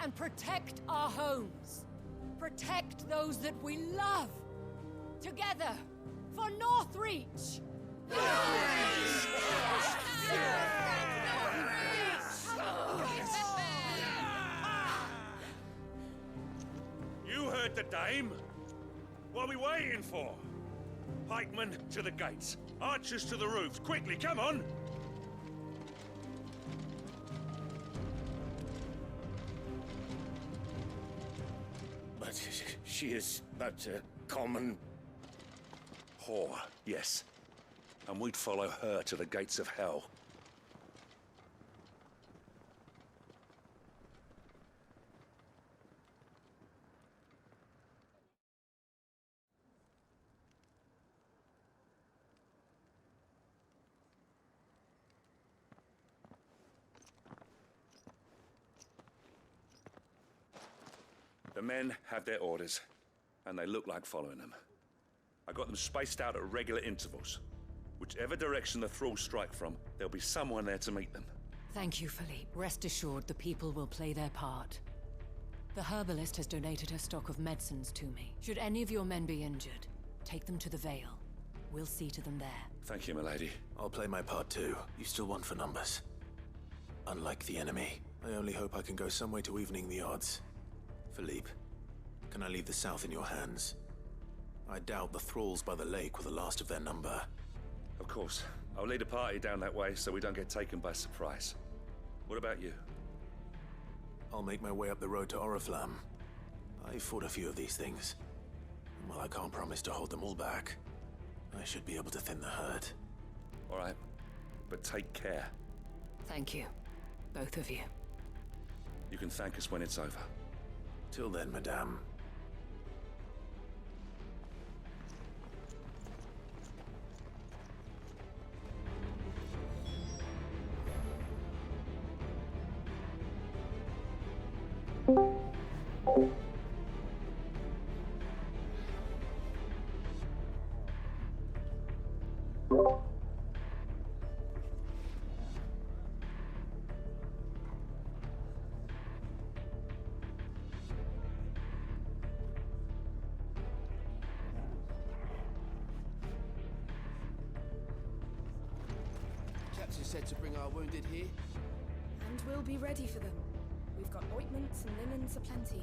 and protect our homes. Protect those that we love. Together, for Northreach! You heard the dame. What are we waiting for? Pikemen to the gates. Archers to the roofs. Quickly, come on! But she is but a common... whore, yes. And we'd follow her to the gates of hell. The men have their orders, and they look like following them. I got them spaced out at regular intervals. Whichever direction the thralls strike from, there'll be someone there to meet them. Thank you, Philippe. Rest assured the people will play their part. The herbalist has donated her stock of medicines to me. Should any of your men be injured, take them to the Vale. We'll see to them there. Thank you, milady. I'll play my part too. You still won for numbers. Unlike the enemy, I only hope I can go some way to evening the odds. Philippe, can I leave the south in your hands? I doubt the thralls by the lake were the last of their number. Of course. I'll lead a party down that way so we don't get taken by surprise. What about you? I'll make my way up the road to Oriflamme. I fought a few of these things. And while I can't promise to hold them all back, I should be able to thin the herd. All right, but take care. Thank you, both of you. You can thank us when it's over. Till then, madame. Chaps are said to bring our wounded here. And we'll be ready for them. We've got ointments and linens aplenty.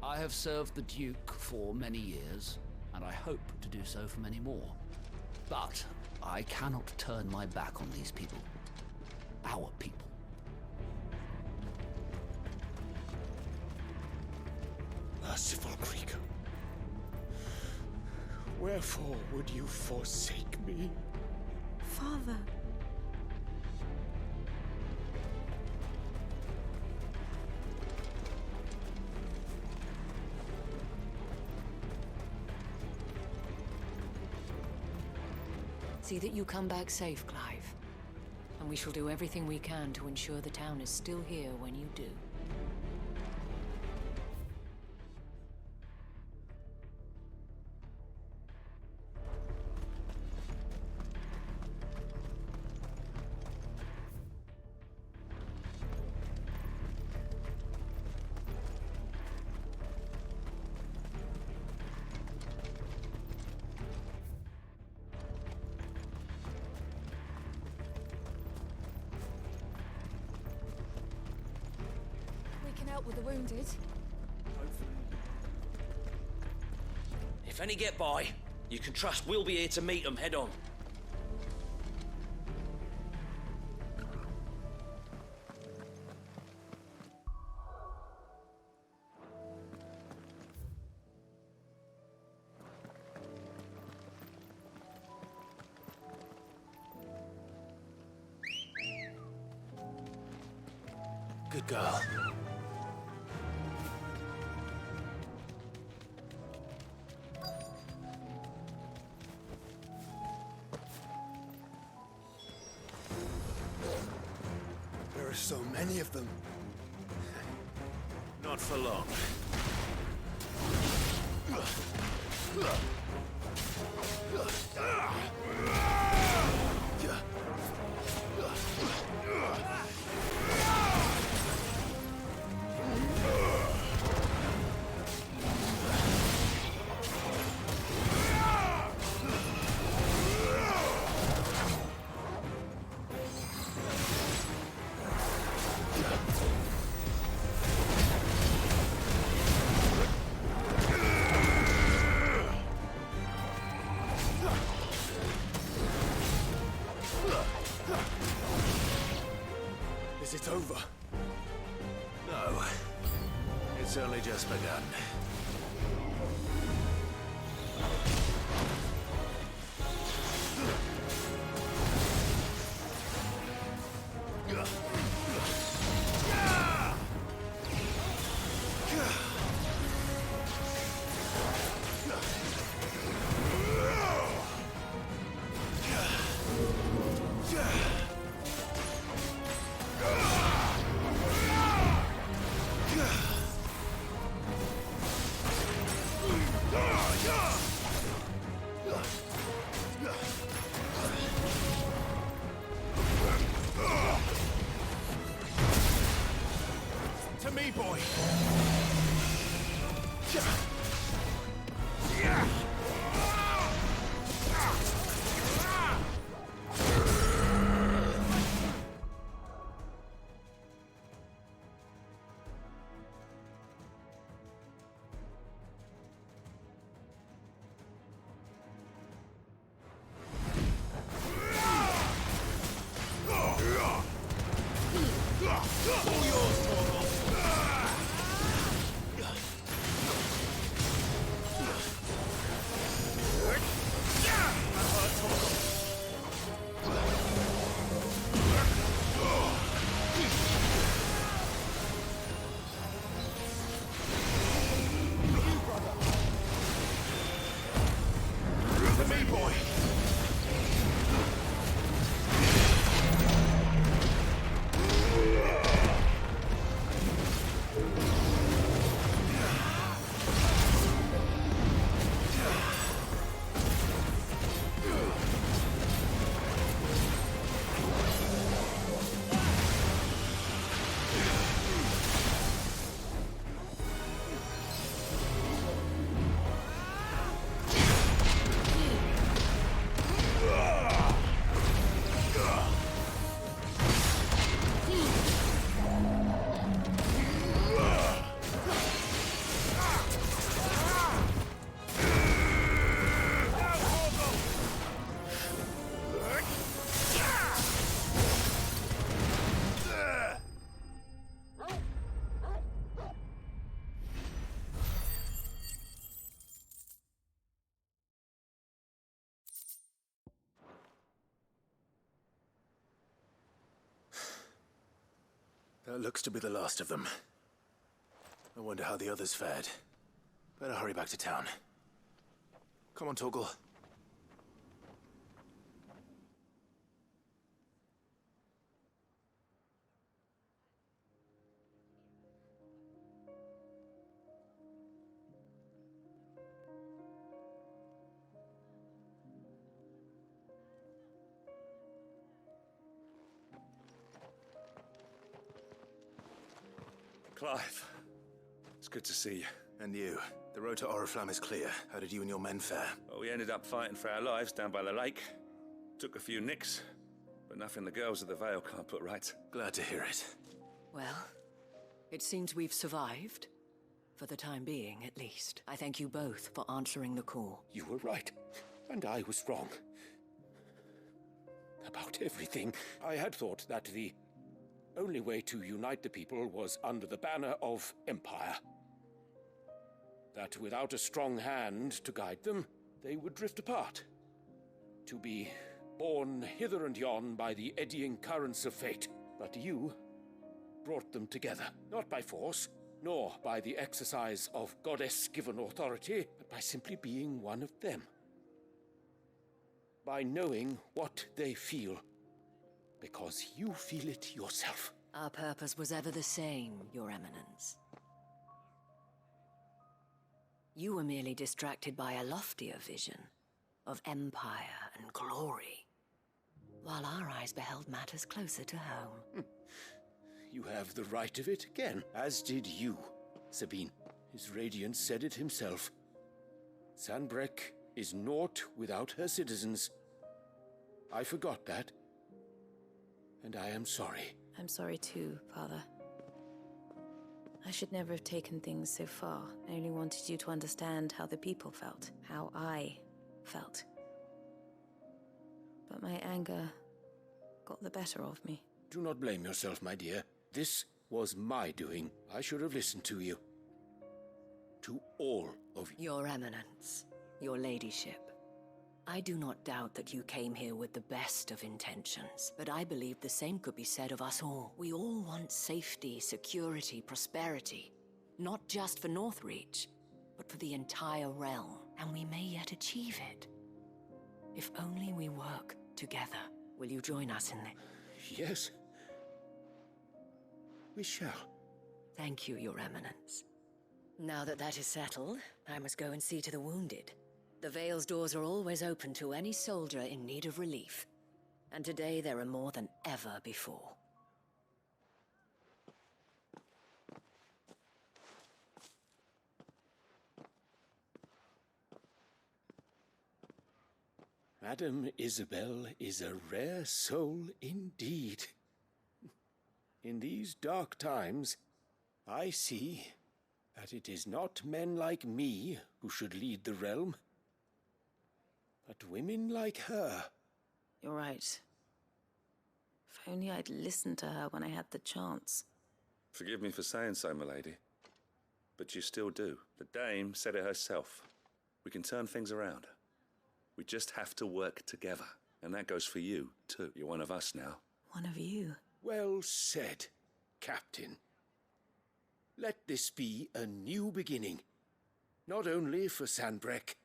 I have served the Duke for many years, and I hope to do so for many more. But I cannot turn my back on these people. Our people. Merciful Creaker, wherefore would you forsake me? Father. See that you come back safe, Clive. And we shall do everything we can to ensure the town is still here when you do. Help with the wounded. If any get by, you can trust we'll be here to meet them head on. Good girl. There are so many of them. Not for long. Is it over? No. It's only just begun. That looks to be the last of them. I wonder how the others fared. Better hurry back to town. Come on, Torgal. Clive, it's good to see you. And you. The road to Oriflamme is clear. How did you and your men fare? Well, we ended up fighting for our lives down by the lake. Took a few nicks, but nothing the girls of the Vale can't put right. Glad to hear it. Well, it seems we've survived. For the time being, at least. I thank you both for answering the call. You were right, and I was wrong. About everything. I had thought that the only way to unite the people was under the banner of Empire. That without a strong hand to guide them, they would drift apart. To be borne hither and yon by the eddying currents of fate. But you brought them together, not by force, nor by the exercise of goddess-given authority, but by simply being one of them. By knowing what they feel, because you feel it yourself. Our purpose was ever the same, Your Eminence. You were merely distracted by a loftier vision of empire and glory, while our eyes beheld matters closer to home. You have the right of it again, as did you, Sabine. His Radiance said it himself. Sanbreque is naught without her citizens. I forgot that, and I am sorry. I'm sorry too, Father. I should never have taken things so far. I only wanted you to understand how the people felt, how I felt. But my anger got the better of me. Do not blame yourself, my dear. This was my doing. I should have listened to you. To all of you. Your Eminence, your Ladyship. I do not doubt that you came here with the best of intentions, but I believe the same could be said of us all. We all want safety, security, prosperity. Not just for Northreach, but for the entire realm. And we may yet achieve it. If only we work together. Will you join us in this? Yes. We shall. Thank you, Your Eminence. Now that that is settled, I must go and see to the wounded. The Vale's doors are always open to any soldier in need of relief. And today there are more than ever before. Madame Isabel is a rare soul indeed. In these dark times, I see that it is not men like me who should lead the realm, but women like her. You're right. If only I'd listened to her when I had the chance. Forgive me for saying so, milady, but you still do. The Dame said it herself. We can turn things around. We just have to work together. And that goes for you, too. You're one of us now. One of you? Well said, Captain. Let this be a new beginning. Not only for Sanbreque,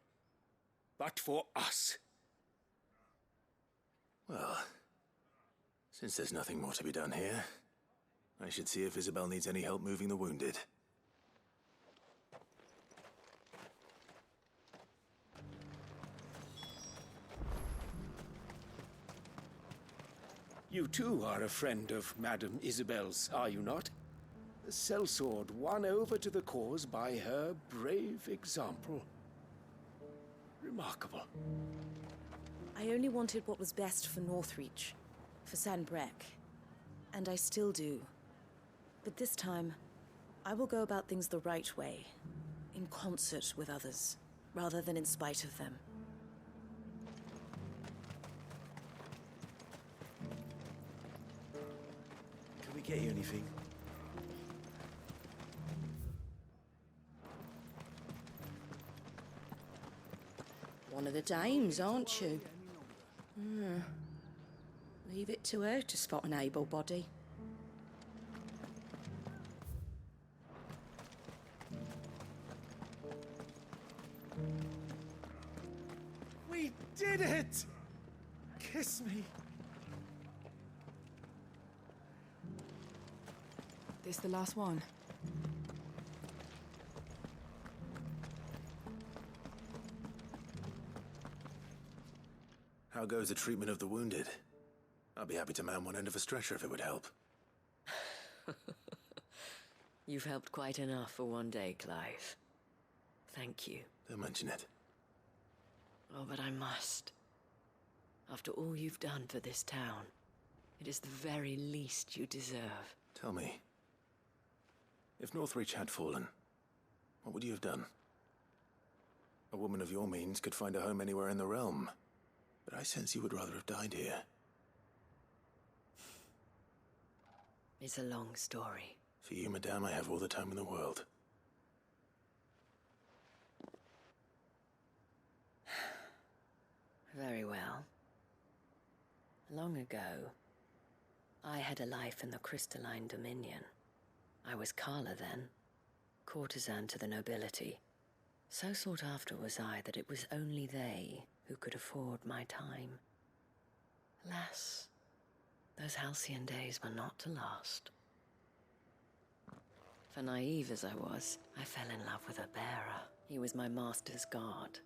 but for us. Well, since there's nothing more to be done here, I should see if Isabel needs any help moving the wounded. You too are a friend of Madame Isabel's, are you not? The sellsword won over to the cause by her brave example. Remarkable. I only wanted what was best for Northreach, for Sanbreque, and I still do. But this time, I will go about things the right way, in concert with others, rather than in spite of them. Can we get you anything? One of the dames, aren't you? Leave it to her to spot an able body. We did it! Kiss me. This the last one? How goes the treatment of the wounded? I'd be happy to man one end of a stretcher if it would help. You've helped quite enough for one day, Clive. Thank you. Don't mention it. Oh, but I must. After all you've done for this town, it is the very least you deserve. Tell me, if Northreach had fallen, what would you have done? A woman of your means could find a home anywhere in the realm, but I sense you would rather have died here. It's a long story. For you, madame, I have all the time in the world. Very well. Long ago, I had a life in the Crystalline Dominion. I was Carla then, courtesan to the nobility. So sought after was I that it was only they who could afford my time. Alas, those halcyon days were not to last. For naive as I was, I fell in love with a bearer. He was my master's guard,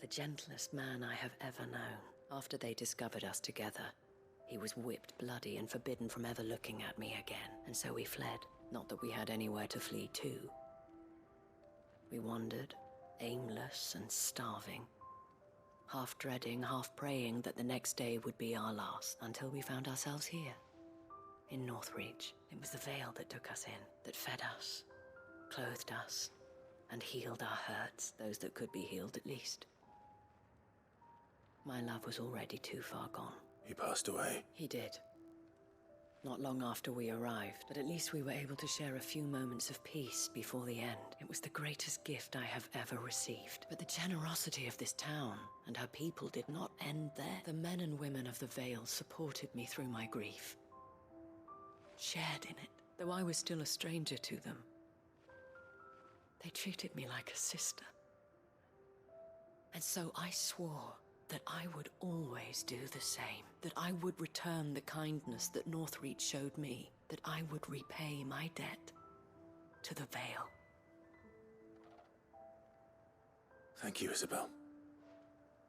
the gentlest man I have ever known. After they discovered us together, he was whipped bloody and forbidden from ever looking at me again, and so we fled. Not that we had anywhere to flee to. We wandered, aimless and starving, half dreading, half praying that the next day would be our last, until we found ourselves here, in Northreach. It was the veil that took us in, that fed us, clothed us, and healed our hurts, those that could be healed at least. My love was already too far gone. He passed away. He did. Not long after we arrived, but at least we were able to share a few moments of peace before the end. It was the greatest gift I have ever received. But the generosity of this town and her people did not end there. The men and women of the Vale supported me through my grief, shared in it, though I was still a stranger to them. They treated me like a sister. And so I swore that I would always do the same, that I would return the kindness that Northreach showed me, that I would repay my debt to the Vale. Thank you, Isabel,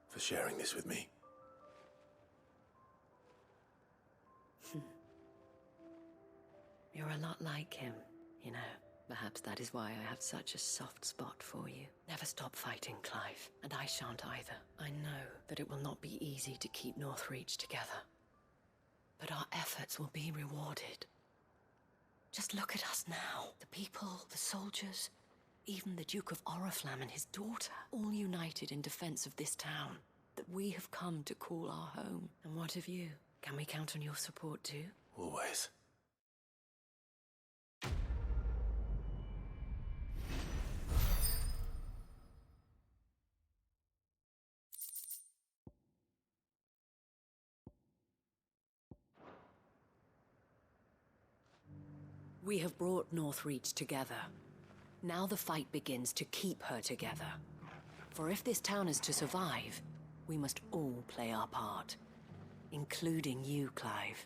for sharing this with me. You're a lot like him, you know. Perhaps that is why I have such a soft spot for you. Never stop fighting, Clive, and I shan't either. I know that it will not be easy to keep Northreach together, but our efforts will be rewarded. Just look at us now. The people, the soldiers, even the Duke of Oriflamme and his daughter, all united in defense of this town that we have come to call our home. And what of you? Can we count on your support too? Always. We have brought Northreach together. Now the fight begins to keep her together. For if this town is to survive, we must all play our part, including you, Clive.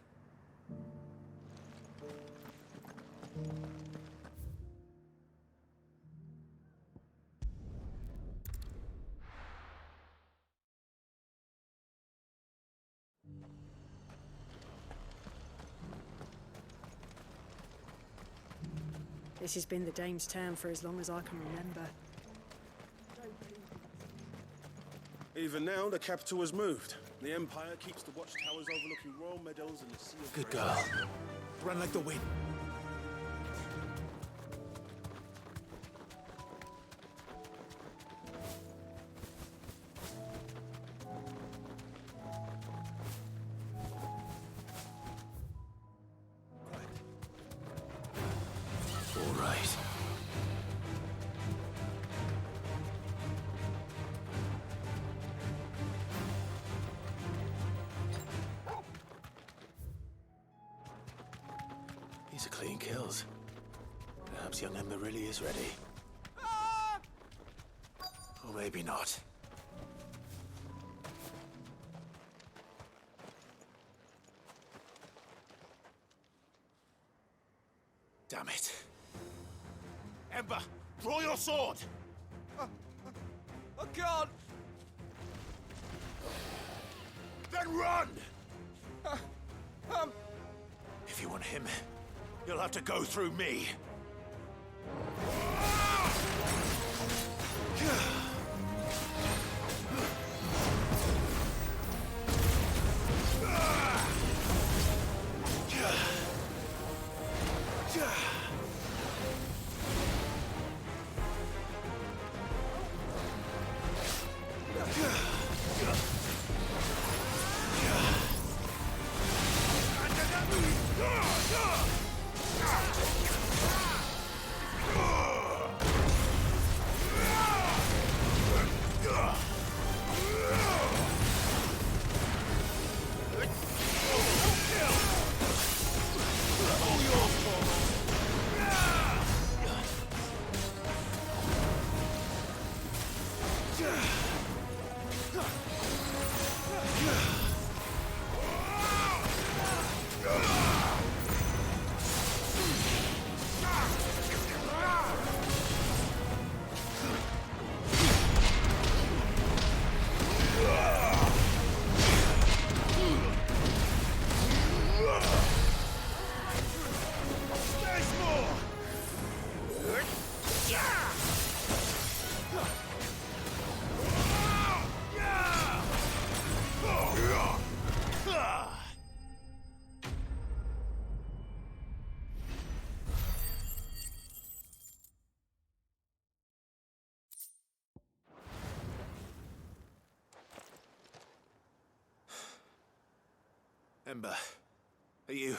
This has been the Dame's town for as long as I can remember. Even now, the capital has moved. The Empire keeps the watchtowers overlooking royal meadows and the sea of Good grain. girl. Run like the wind. All right. These are clean kills. Perhaps young Ember really is ready. Or maybe not. Damn it. Ember, draw your sword! I can't! Then run! If you want him, you'll have to go through me. Ember, are you...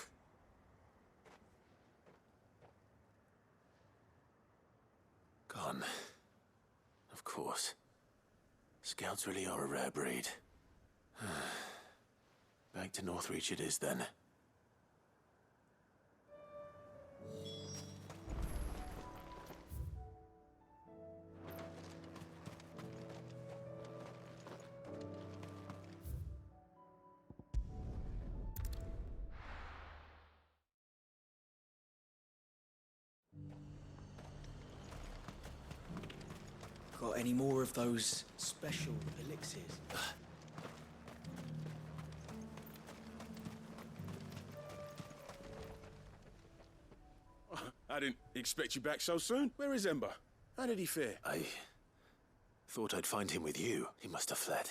Gone. Of course. Scouts really are a rare breed. Back to Northreach it is, then. Got any more of those special elixirs? I didn't expect you back so soon. Where is Ember? How did he fare? I thought I'd find him with you. He must have fled.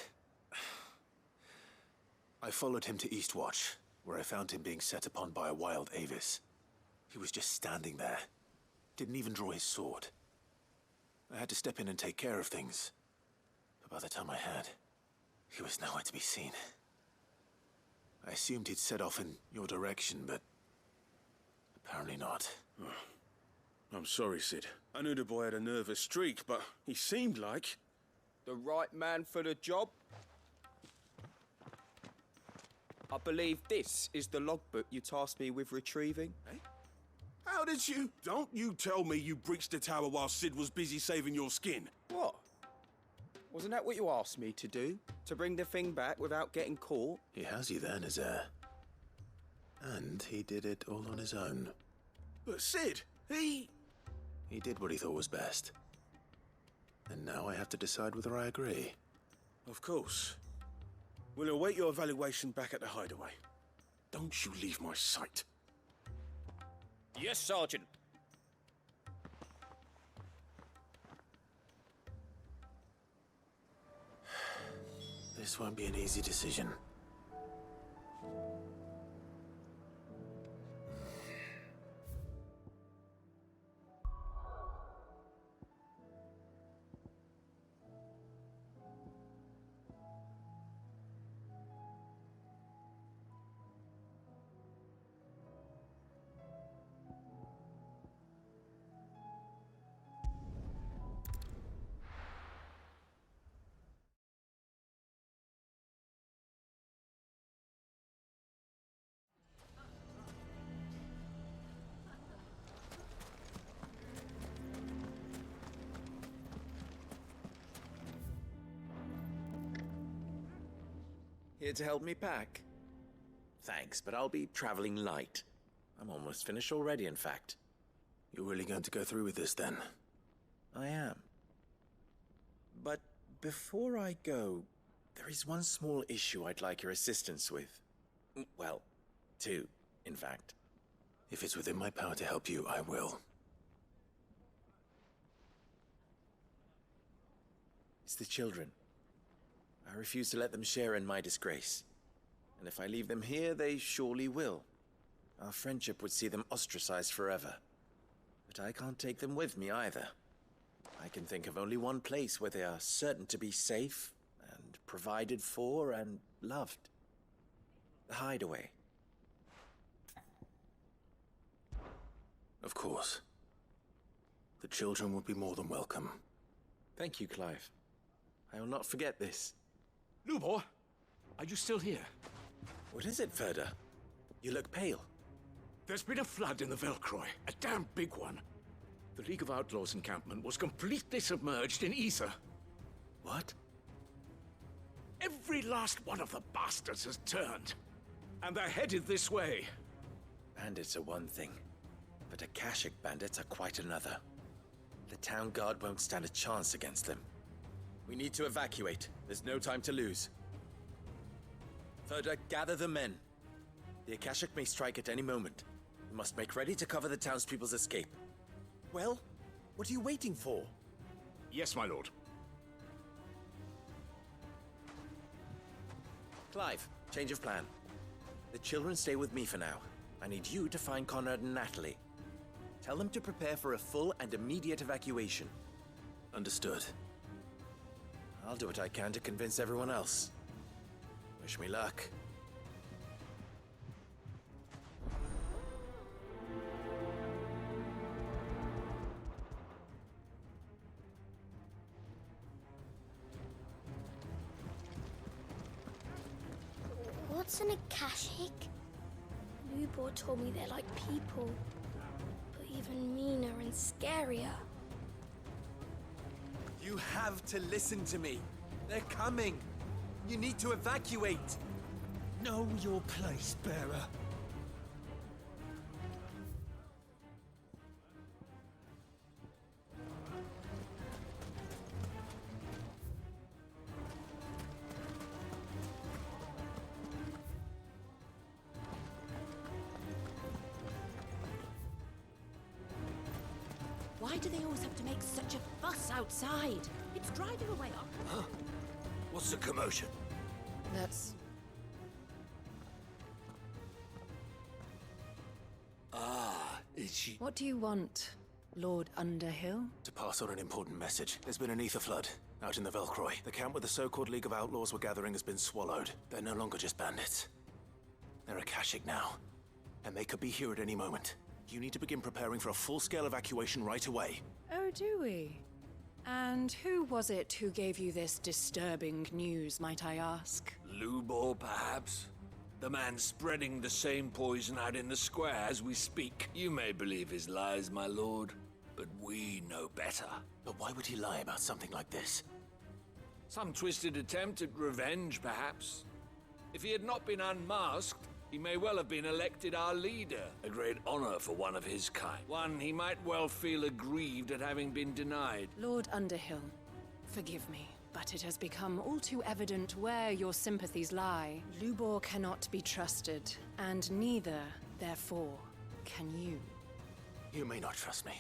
I followed him to Eastwatch, where I found him being set upon by a wild Avis. He was just standing there. Didn't even draw his sword. I had to step in and take care of things. But by the time I had, he was nowhere to be seen. I assumed he'd set off in your direction, but apparently not. I'm sorry, Sid. I knew the boy had a nervous streak, but he seemed like... The right man for the job? I believe this is the logbook you tasked me with retrieving. Eh? How did you... Don't you tell me you breached the tower while Sid was busy saving your skin. What? Wasn't that what you asked me to do? To bring the thing back without getting caught? He has you then as heir. And he did it all on his own. But Sid, he did what he thought was best. And now I have to decide whether I agree. Of course. We'll await your evaluation back at the hideaway. Don't you leave my sight. Yes, Sergeant. This won't be an easy decision. Here to help me pack? Thanks, but I'll be traveling light. I'm almost finished already, in fact. You're really going to go through with this, then? I am. But before I go, there is one small issue I'd like your assistance with. Well, two, in fact. If it's within my power to help you, I will. It's the children. I refuse to let them share in my disgrace. And if I leave them here, they surely will. Our friendship would see them ostracized forever. But I can't take them with me either. I can think of only one place where they are certain to be safe and provided for and loved. The Hideaway. Of course. The children would be more than welcome. Thank you, Clive. I will not forget this. Lubor, are you still here? What is it, Ferda? You look pale. There's been a flood in the Velcroy, a damn big one. The League of Outlaws encampment was completely submerged in ether. What? Every last one of the bastards has turned, and they're headed this way. Bandits are one thing, but Akashic bandits are quite another. The town guard won't stand a chance against them. We need to evacuate. There's no time to lose. Ferda, gather the men. The Akashic may strike at any moment. We must make ready to cover the townspeople's escape. Well, what are you waiting for? Yes, my lord. Clive, change of plan. The children stay with me for now. I need you to find Conrad and Natalie. Tell them to prepare for a full and immediate evacuation. Understood. I'll do what I can to convince everyone else. Wish me luck. What's an Akashic? Lubor told me they're like people, but even meaner and scarier. You have to listen to me. They're coming. You need to evacuate. Know your place, bearer. Why do they always have to make such a fuss outside? It's driving away our... Huh? What's the commotion? That's... Is she... What do you want, Lord Underhill? To pass on an important message. There's been an ether flood out in the Velcroy. The camp where the so-called League of Outlaws were gathering has been swallowed. They're no longer just bandits. They're Akashic now, and they could be here at any moment. You need to begin preparing for a full-scale evacuation right away. Oh, do we? And who was it who gave you this disturbing news, might I ask? Lubor, perhaps? The man spreading the same poison out in the square as we speak. You may believe his lies, my lord, but we know better. But why would he lie about something like this? Some twisted attempt at revenge, perhaps. If he had not been unmasked, he may well have been elected our leader. A great honor for one of his kind. One he might well feel aggrieved at having been denied. Lord Underhill, forgive me, but it has become all too evident where your sympathies lie. Lubor cannot be trusted, and neither, therefore, can you. You may not trust me,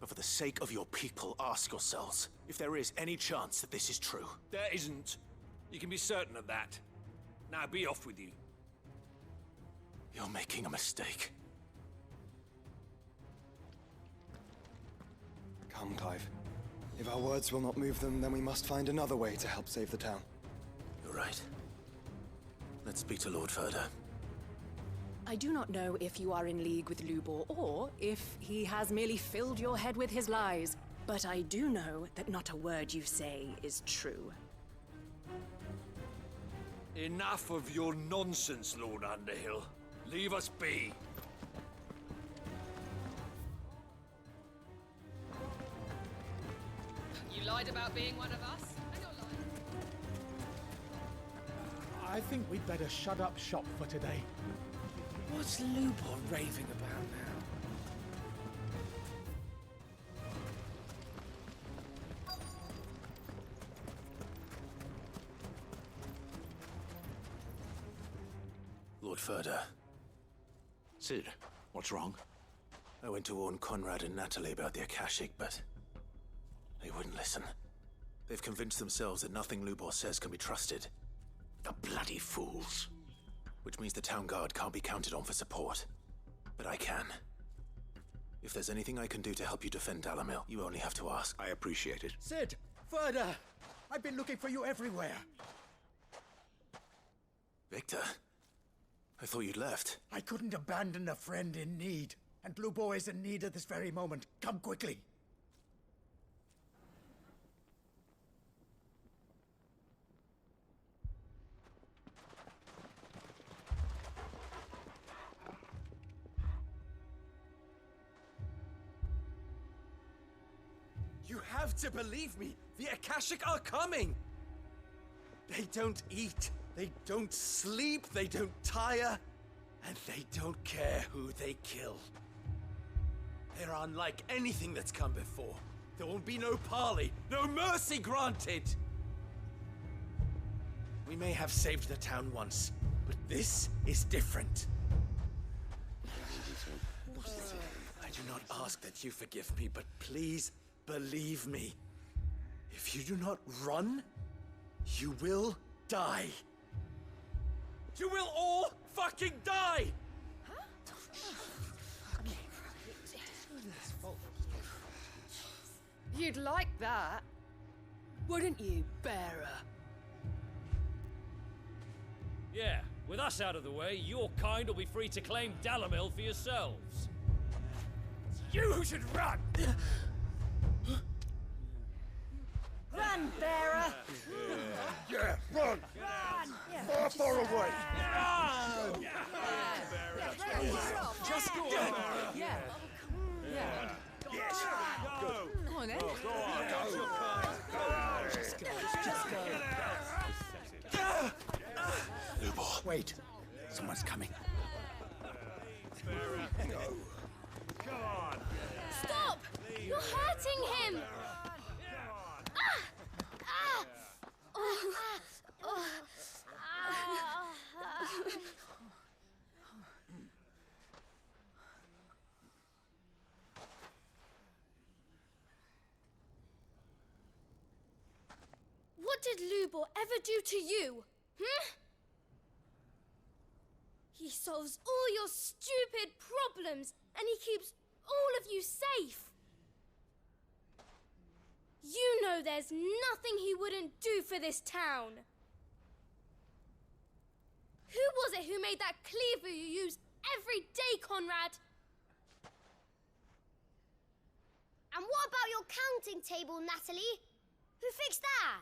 but for the sake of your people, ask yourselves if there is any chance that this is true. There isn't. You can be certain of that. Now be off with you. You're making a mistake. Come, Clive. If our words will not move them, then we must find another way to help save the town. You're right. Let's speak to Lord Ferda. I do not know if you are in league with Lubor, or if he has merely filled your head with his lies, but I do know that not a word you say is true. Enough of your nonsense, Lord Underhill. Leave us be. You lied about being one of us, and you're lying. I think we'd better shut up shop for today. What's Lubor raving about now? Lord Furder. Cid, what's wrong? I went to warn Conrad and Natalie about the Akashic, but they wouldn't listen. They've convinced themselves that nothing Lubor says can be trusted. The bloody fools. Which means the town guard can't be counted on for support. But I can. If there's anything I can do to help you defend Dalamil, you only have to ask. I appreciate it. Cid! Further! I've been looking for you everywhere. Victor? I thought you'd left. I couldn't abandon a friend in need. And Lubor is in need at this very moment. Come quickly. You have to believe me. The Akashic are coming. They don't eat. They don't sleep. They don't tire. And they don't care who they kill. They're unlike anything that's come before. There won't be no parley, no mercy granted. We may have saved the town once, but this is different. I do not ask that you forgive me, but please believe me. If you do not run, you will die. You will all fucking die! You'd like that, wouldn't you, bearer? Yeah, with us out of the way, your kind will be free to claim Dalamil for yourselves. You should run! Run, bearer! Yeah, run! Run! Far away! Run! Just go on, Yeah. Yeah. Yes! Go! Come on, then. Go on! Just go. Lubor. Wait. Someone's coming. Come on! Stop! You're hurting him! What did Lubor ever do to you? He solves all your stupid problems, and he keeps all of you safe. You know there's nothing he wouldn't do for this town. Who was it who made that cleaver you use every day, Conrad? And what about your counting table, Natalie? Who fixed that?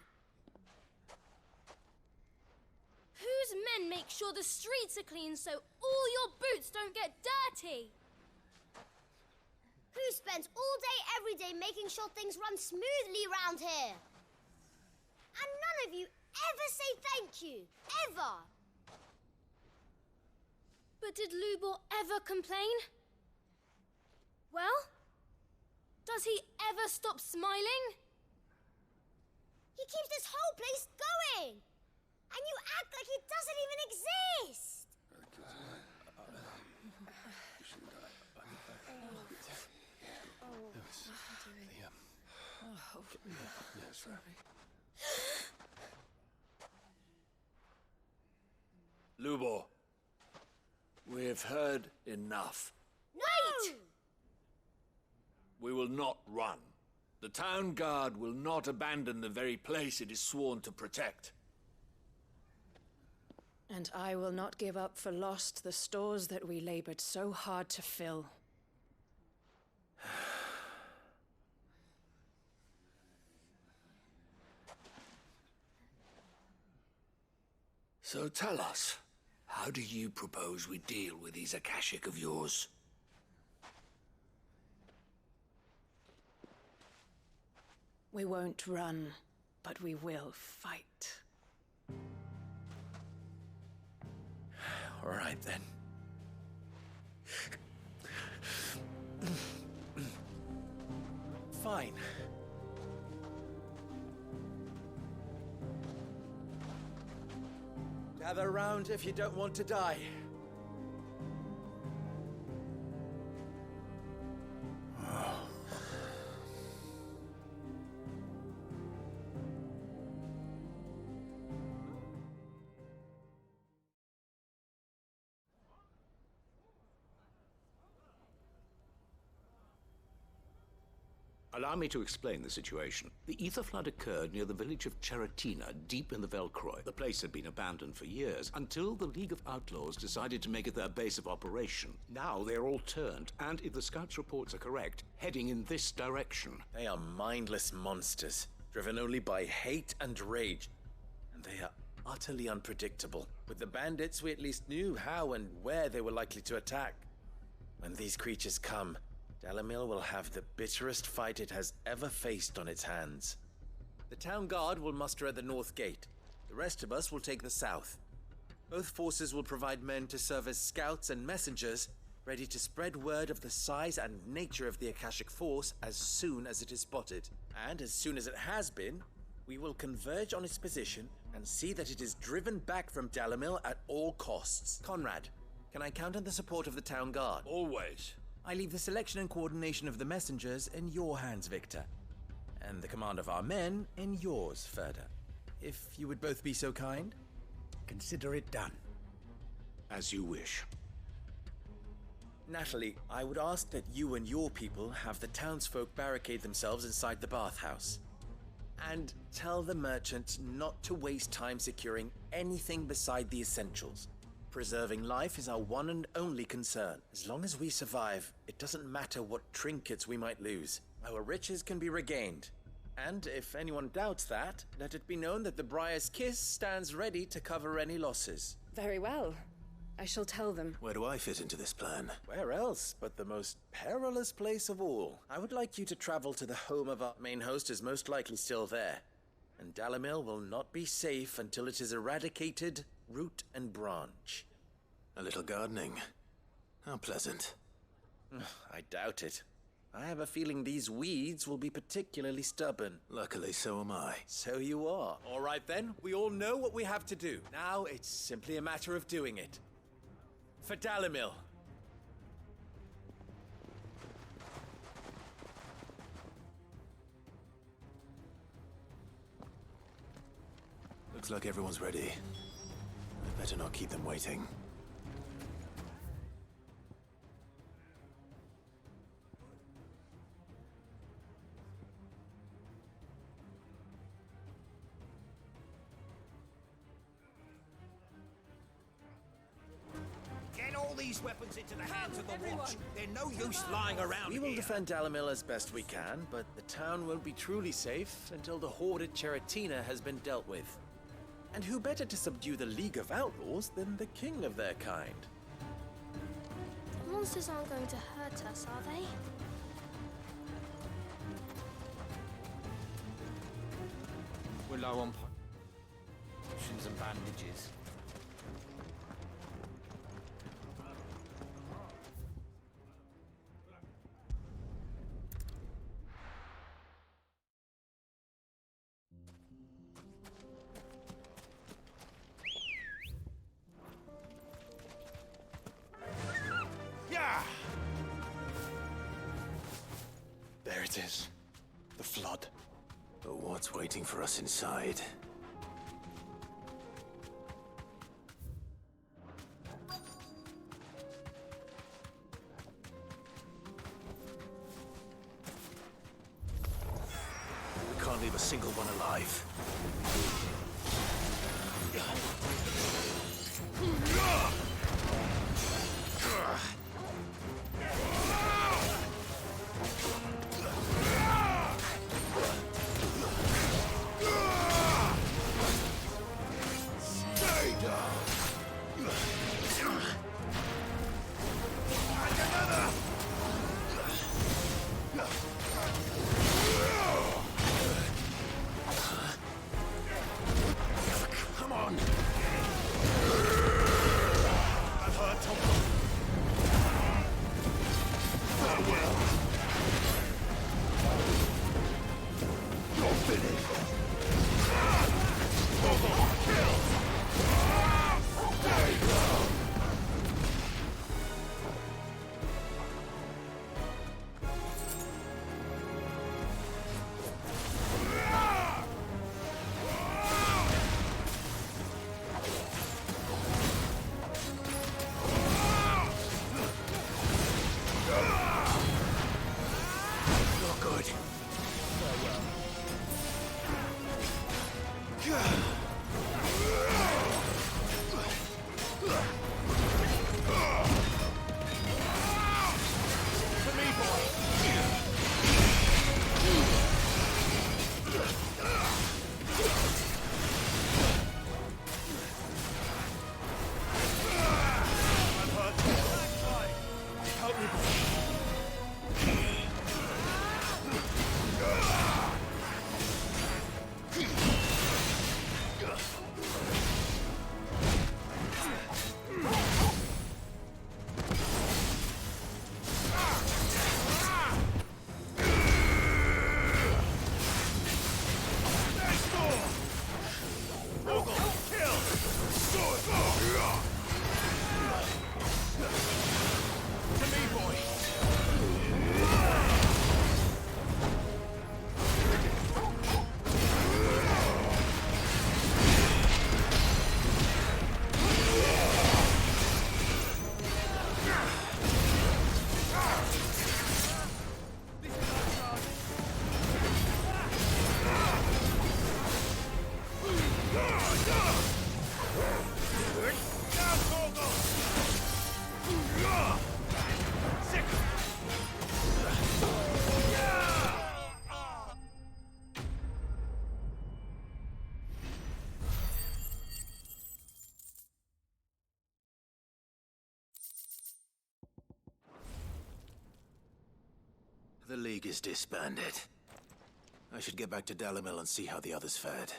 Whose men make sure the streets are clean so all your boots don't get dirty? Who spends all day, every day making sure things run smoothly round here? And none of you ever say thank you. Ever. But did Lubor ever complain? Well, does he ever stop smiling? He keeps this whole place going. And you act like it doesn't even exist. Lubor, we've heard enough. Wait! We will not run. The town guard will not abandon the very place it is sworn to protect. And I will not give up for lost the stores that we labored so hard to fill. So tell us, how do you propose we deal with these Akashic of yours? We won't run, but we will fight. All right, then. Fine. Gather round if you don't want to die. Allow me to explain the situation. The ether flood occurred near the village of Cheratina, deep in the Velcroy. The place had been abandoned for years, until the League of Outlaws decided to make it their base of operation. Now they're all turned, and if the scouts' reports are correct, heading in this direction. They are mindless monsters, driven only by hate and rage. And they are utterly unpredictable. With the bandits, we at least knew how and where they were likely to attack. When these creatures come, Dalamil will have the bitterest fight it has ever faced on its hands. The town guard will muster at the north gate. The rest of us will take the south. Both forces will provide men to serve as scouts and messengers, ready to spread word of the size and nature of the Akashic Force as soon as it is spotted. And as soon as it has been, we will converge on its position and see that it is driven back from Dalamil at all costs. Conrad, can I count on the support of the town guard? Always. I leave the selection and coordination of the messengers in your hands, Victor. And the command of our men in yours, Ferda. If you would both be so kind. Consider it done. As you wish. Natalie, I would ask that you and your people have the townsfolk barricade themselves inside the bathhouse. And tell the merchant not to waste time securing anything beside the essentials. Preserving life is our one and only concern. As long as we survive, it doesn't matter what trinkets we might lose. Our riches can be regained. And if anyone doubts that, let it be known that the Briar's Kiss stands ready to cover any losses. Very well. I shall tell them. Where do I fit into this plan? Where else but the most perilous place of all? I would like you to travel to the home of our main host, is most likely still there. And Dalamil will not be safe until it is eradicated root and branch. A little gardening. How pleasant. I doubt it. I have a feeling these weeds will be particularly stubborn. Luckily, so am I. So you are. All right then, we all know what we have to do. Now it's simply a matter of doing it. For Dalamil. Looks like everyone's ready. I better not keep them waiting. Get all these weapons into the hands of the watch. They're no use lying around We will here. defend Dalamil as best we can, but the town won't be truly safe until the horde at Cheratina has been dealt with. And who better to subdue the League of Outlaws than the king of their kind? The monsters aren't going to hurt us, are they? We're low on potions and bandages. There it is. The flood. But what's waiting for us inside? We can't leave a single one alive. Come on! League is disbanded. I should get back to Dalimil and see how the others fared.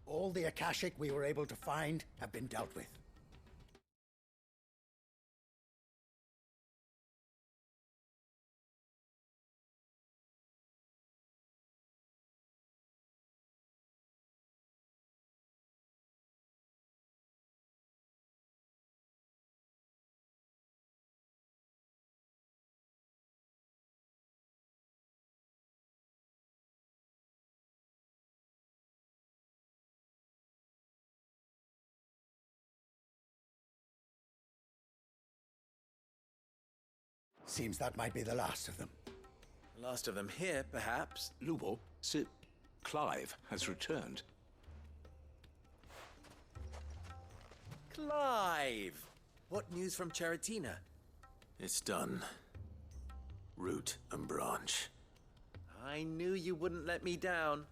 All the Akashic we were able to find have been dealt with. Seems that might be the last of them. Last of them here, perhaps. Lubo, Clive has returned. Clive! What news from Charatina? It's done. Root and branch. I knew you wouldn't let me down.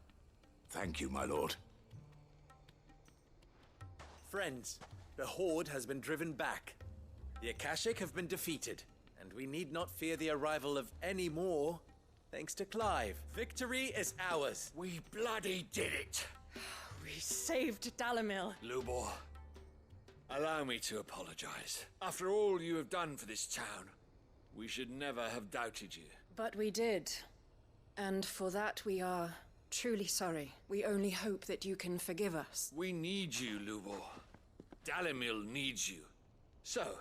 Thank you, my lord. Friends, the Horde has been driven back. The Akashic have been defeated, and we need not fear the arrival of any more, thanks to Clive. Victory is ours. We bloody did it! We saved Dalimil. Lubor, allow me to apologize. After all you have done for this town, we should never have doubted you. But we did. And for that we are truly sorry. We only hope that you can forgive us. We need you, Lubor. Dalimil needs you. So,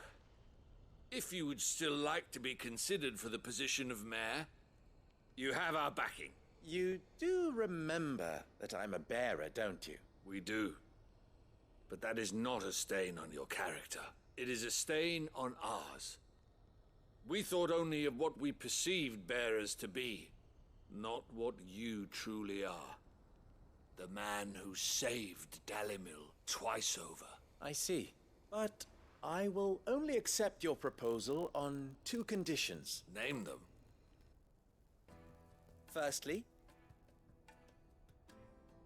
if you would still like to be considered for the position of mayor, you have our backing. You do remember that I'm a bearer, don't you? We do. But that is not a stain on your character. It is a stain on ours. We thought only of what we perceived bearers to be, not what you truly are. The man who saved Dalimil twice over. I see. But I will only accept your proposal on 2 conditions. Name them. Firstly,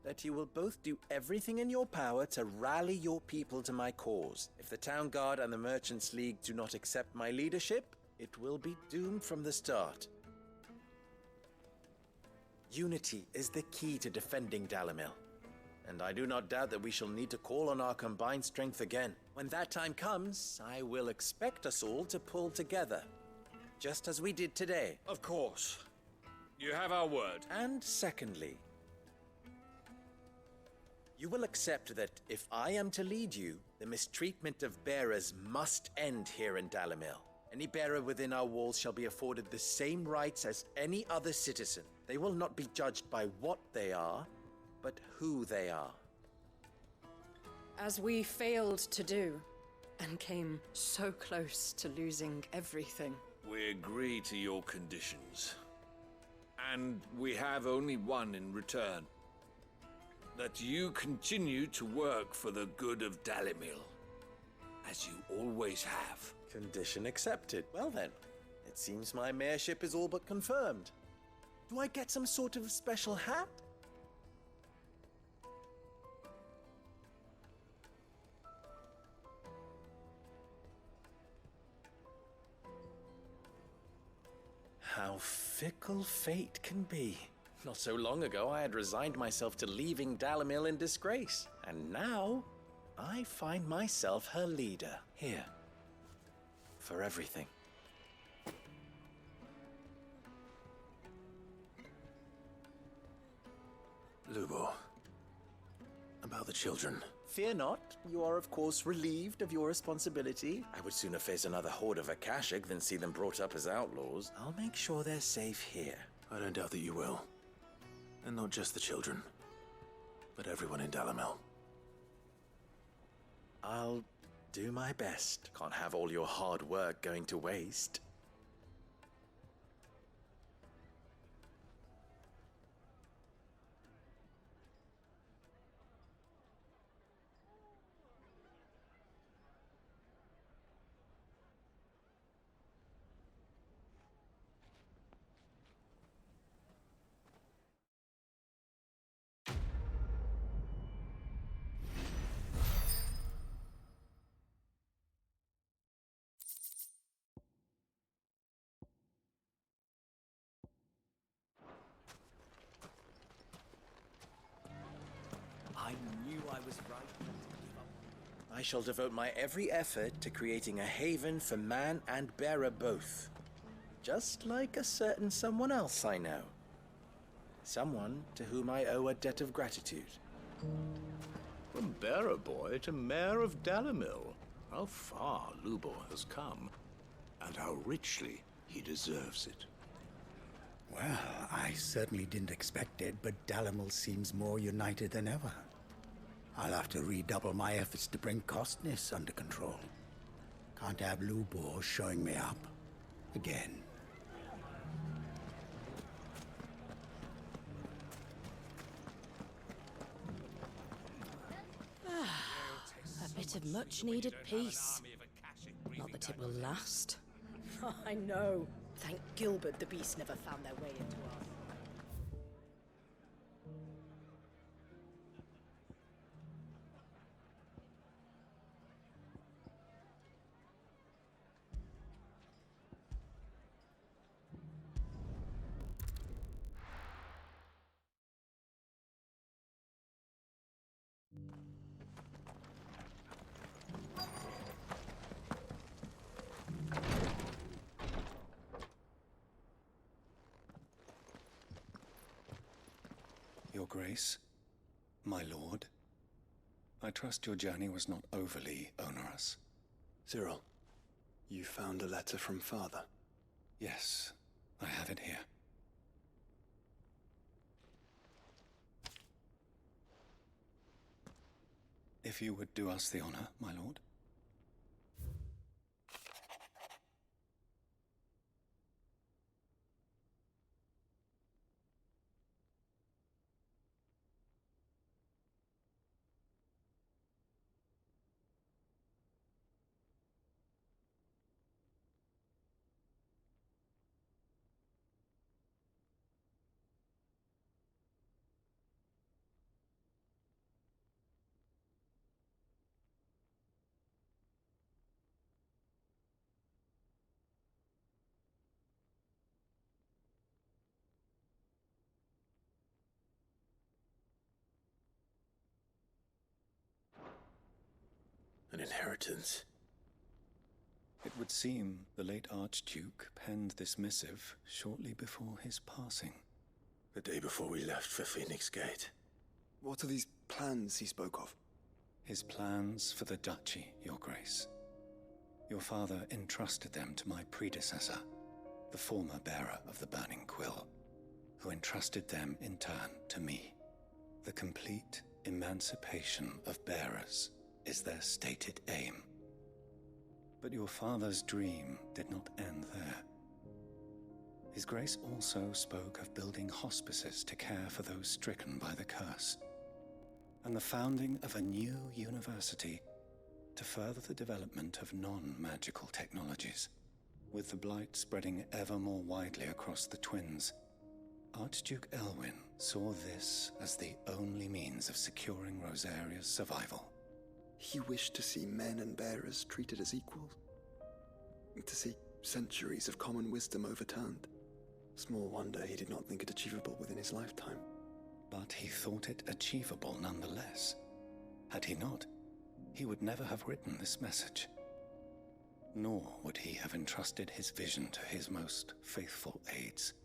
that you will both do everything in your power to rally your people to my cause. If the Town Guard and the Merchants League do not accept my leadership, it will be doomed from the start. Unity is the key to defending Dalimil, and I do not doubt that we shall need to call on our combined strength again. When that time comes, I will expect us all to pull together, just as we did today. Of course. You have our word. And secondly, you will accept that if I am to lead you, the mistreatment of bearers must end here in Dalimil. Any bearer within our walls shall be afforded the same rights as any other citizen. They will not be judged by what they are, but who they are. As we failed to do, and came so close to losing everything. We agree to your conditions. And we have only one in return. That you continue to work for the good of Dalimil, as you always have. Condition accepted. Well then, it seems my mayorship is all but confirmed. Do I get some sort of special hat? How fickle fate can be. Not so long ago, I had resigned myself to leaving Dalimil in disgrace. And now, I find myself her leader. Here. For everything. Lubo, about the children. Fear not. You are, of course, relieved of your responsibility. I would sooner face another horde of Akashic than see them brought up as outlaws. I'll make sure they're safe here. I don't doubt that you will. And not just the children, but everyone in Dalimil. I'll do my best. Can't have all your hard work going to waste. was right to give up. I shall devote my every effort to creating a haven for man and bearer both. Just like a certain someone else I know. Someone to whom I owe a debt of gratitude. From bearer boy to mayor of Dalamil, how far Lubor has come, and how richly he deserves it. Well, I certainly didn't expect it, but Dalamil seems more united than ever. I'll have to redouble my efforts to bring Costness under control. Can't have Lubor showing me up again. A bit of much-needed peace. Not that it will last. I know. Thank Gilbert the beasts never found their way into our... Your Grace, my lord, I trust your journey was not overly onerous. Cyril, you found a letter from Father? Yes, I have it here. If you would do us the honor, my lord. An inheritance. It would seem the late Archduke penned this missive shortly before his passing. The day before we left for Phoenix Gate. What are these plans he spoke of? His plans for the duchy, Your Grace. Your father entrusted them to my predecessor, the former bearer of the Burning Quill, who entrusted them in turn to me. The complete emancipation of bearers is their stated aim. But your father's dream did not end there. His Grace also spoke of building hospices to care for those stricken by the curse, and the founding of a new university to further the development of non-magical technologies. With the blight spreading ever more widely across the twins, Archduke Elwyn saw this as the only means of securing Rosaria's survival. He wished to see men and bearers treated as equals. To see centuries of common wisdom overturned. Small wonder he did not think it achievable within his lifetime. But he thought it achievable nonetheless. Had he not, he would never have written this message. Nor would he have entrusted his vision to his most faithful aides.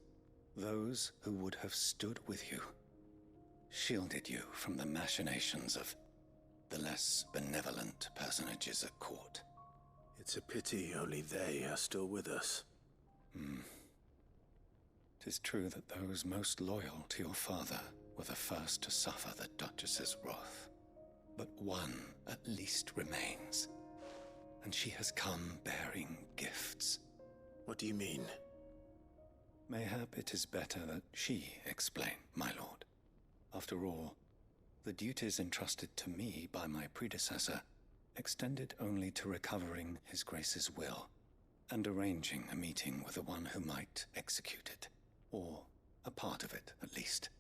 Those who would have stood with you, shielded you from the machinations of the less benevolent personages at court. It's a pity only they are still with us. 'Tis true that those most loyal to your father were the first to suffer the Duchess's wrath. But one at least remains, and she has come bearing gifts. What do you mean? Mayhap it is better that she explain, my lord. After all, the duties entrusted to me by my predecessor extended only to recovering His Grace's will and arranging a meeting with the one who might execute it, or a part of it at least.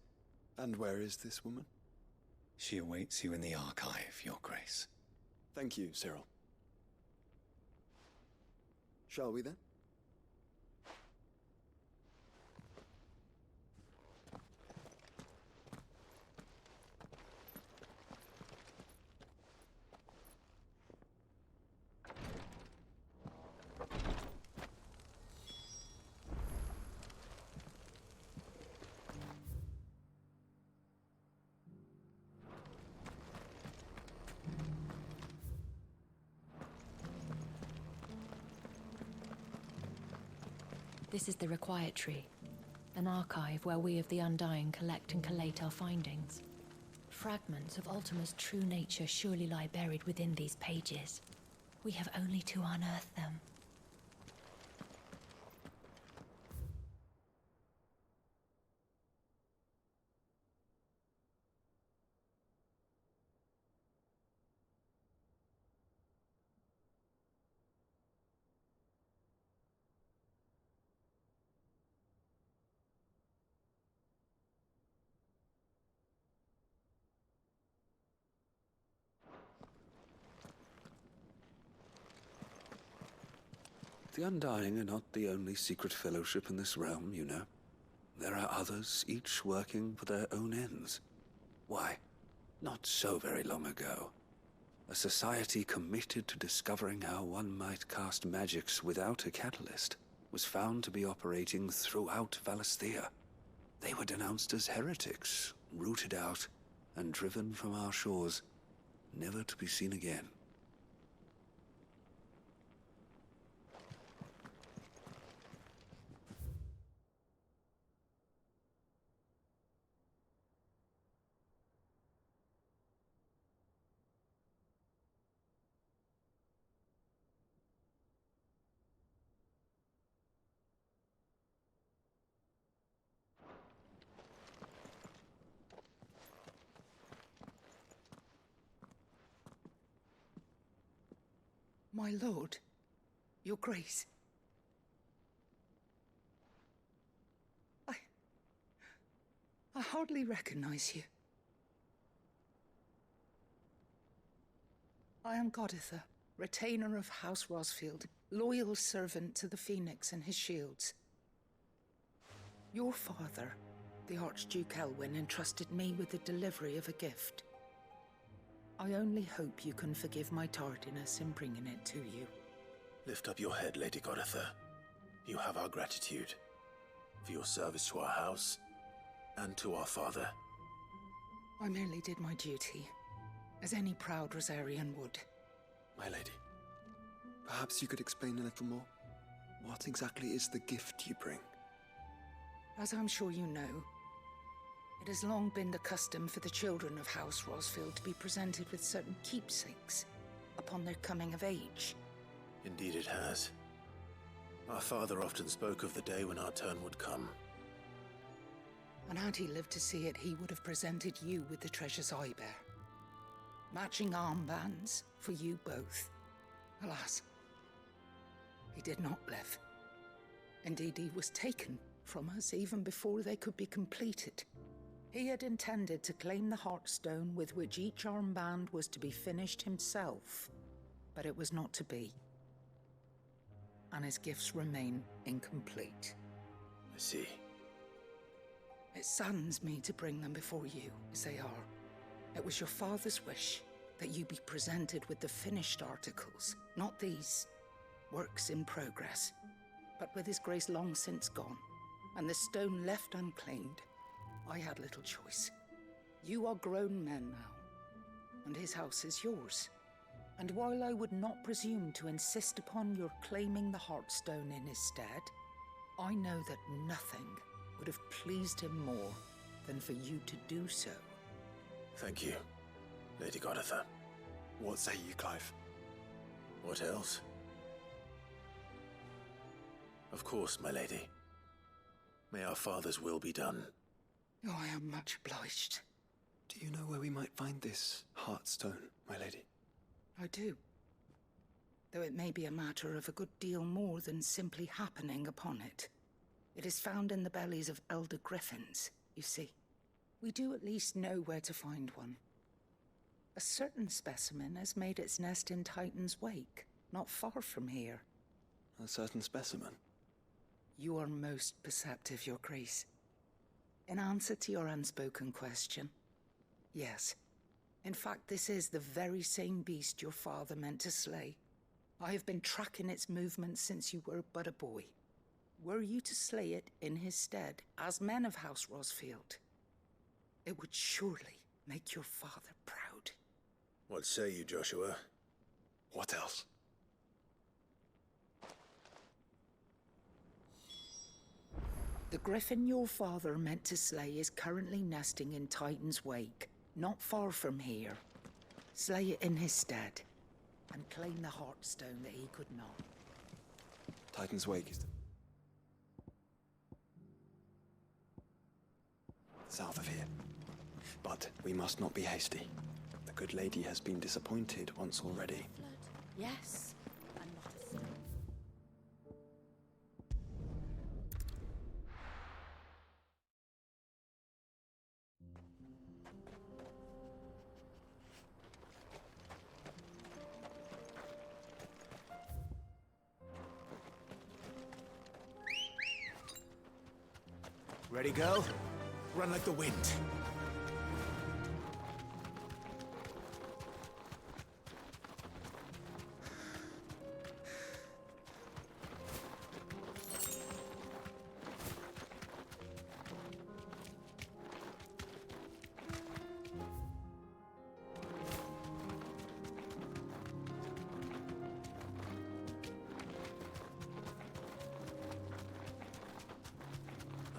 And where is this woman? She awaits you in the archive, Your Grace. Thank you, Cyril. Shall we then? This is the Requietry, an archive where we of the Undying collect and collate our findings. Fragments of Ultima's true nature surely lie buried within these pages. We have only to unearth them. The Undying are not the only secret fellowship in this realm, you know. There are others, each working for their own ends. Why, not so very long ago, a society committed to discovering how one might cast magics without a catalyst was found to be operating throughout Valisthea. They were denounced as heretics, rooted out, and driven from our shores, never to be seen again. My lord, your grace. I hardly recognize you. I am Goditha, retainer of House Rosfield, loyal servant to the Phoenix and his shields. Your father, the Archduke Elwyn, entrusted me with the delivery of a gift. I only hope you can forgive my tardiness in bringing it to you. Lift up your head, Lady Goditha. You have our gratitude for your service to our house and to our father. I merely did my duty, as any proud Rosarian would. My lady, perhaps you could explain a little more? What exactly is the gift you bring? As I'm sure you know, it has long been the custom for the children of House Rosfield to be presented with certain keepsakes upon their coming of age. Indeed it has. Our father often spoke of the day when our turn would come. And had he lived to see it, he would have presented you with the treasures I bear. Matching armbands for you both. Alas, he did not live. Indeed, he was taken from us even before they could be completed. He had intended to claim the Heartstone with which each armband was to be finished himself, but it was not to be. And his gifts remain incomplete. I see. It saddens me to bring them before you, as they are. It was your father's wish that you be presented with the finished articles, not these works in progress. But with his grace long since gone, and the stone left unclaimed, I had little choice. You are grown men now, and his house is yours. And while I would not presume to insist upon your claiming the Heartstone in his stead, I know that nothing would have pleased him more than for you to do so. Thank you, Lady Goditha. What say you, Clive? What else? Of course, my lady. May our father's will be done. Oh, I am much obliged. Do you know where we might find this Heartstone, my lady? I do. Though it may be a matter of a good deal more than simply happening upon it. It is found in the bellies of elder griffins, you see. We do at least know where to find one. A certain specimen has made its nest in Titan's Wake, not far from here. A certain specimen? You are most perceptive, Your Grace. In answer to your unspoken question, yes. In fact, this is the very same beast your father meant to slay. I have been tracking its movements since you were but a boy. Were you to slay it in his stead, as men of House Rosfield, it would surely make your father proud. What say you, Joshua? What else? The griffin your father meant to slay is currently nesting in Titan's Wake, not far from here. Slay it in his stead, and claim the Heartstone that he could not. Titan's Wake is south of here. But we must not be hasty. The good lady has been disappointed once already. Yes. I'm not a fool. Ready, girl? Run like the wind.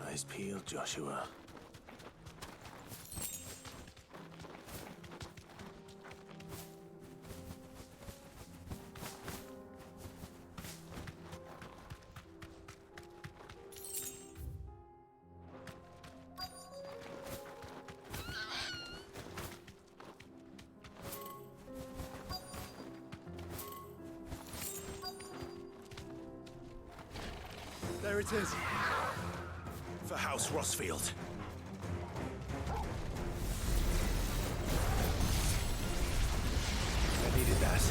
Eyes peeled, Joshua. There it is. For House Rossfield. I needed that.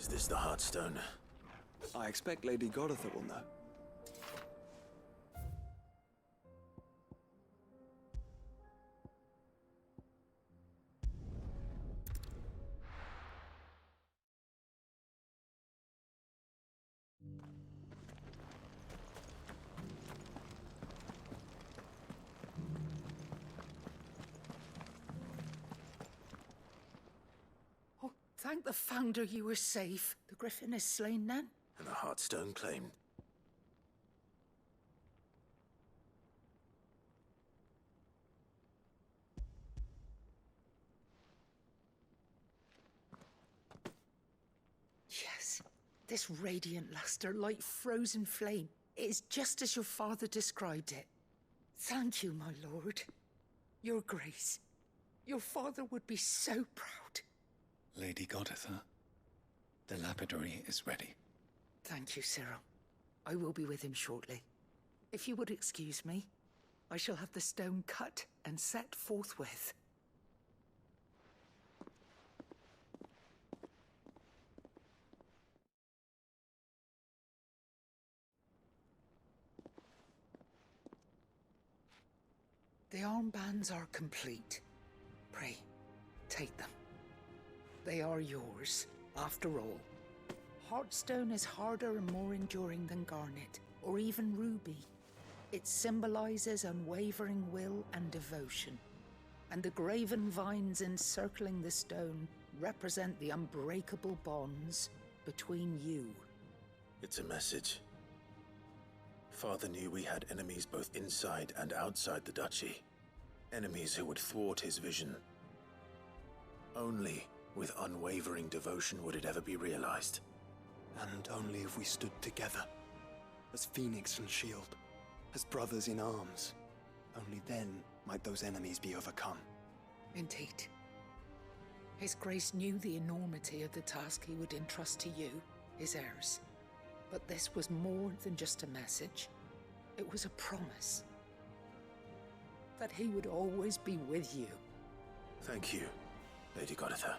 Is this the Heartstone? I expect Lady Goditha will know. Oh, thank the Founder you were safe. The Griffin is slain then? And the Heartstone claimed. Yes, this radiant luster like frozen flame. It is just as your father described it. Thank you, my lord. Your Grace. Your father would be so proud. Lady Goditha, the lapidary is ready. Thank you, Cyril. I will be with him shortly. If you would excuse me, I shall have the stone cut and set forthwith. The armbands are complete. Pray, take them. They are yours, after all. Heartstone is harder and more enduring than garnet, or even ruby. It symbolizes unwavering will and devotion. And the graven vines encircling the stone represent the unbreakable bonds between you. It's a message. Father knew we had enemies both inside and outside the duchy. Enemies who would thwart his vision. Only with unwavering devotion would it ever be realized. And only if we stood together, as Phoenix and Shield, as brothers in arms. Only then might those enemies be overcome. Indeed. His Grace knew the enormity of the task he would entrust to you, his heirs. But this was more than just a message. It was a promise. That he would always be with you. Thank you, Lady Goditha,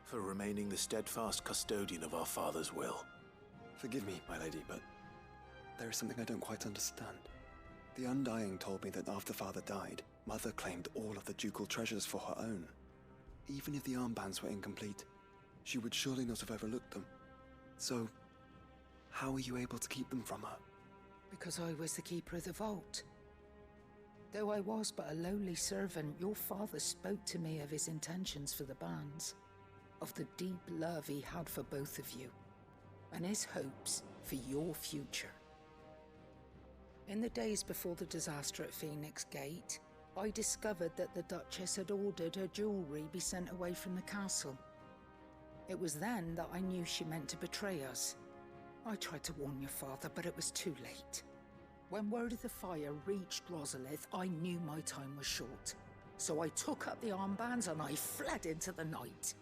for remaining the steadfast custodian of our father's will. Forgive me, my lady, but there is something I don't quite understand. The Undying told me that after Father died, Mother claimed all of the ducal treasures for her own. Even if the armbands were incomplete, she would surely not have overlooked them. So, how were you able to keep them from her? Because I was the keeper of the vault. Though I was but a lowly servant, your father spoke to me of his intentions for the bands, of the deep love he had for both of you, and his hopes for your future. In the days before the disaster at Phoenix Gate, I discovered that the Duchess had ordered her jewelry be sent away from the castle. It was then that I knew she meant to betray us. I tried to warn your father, but it was too late. When word of the fire reached Rosalith, I knew my time was short. So I took up the armbands and I fled into the night.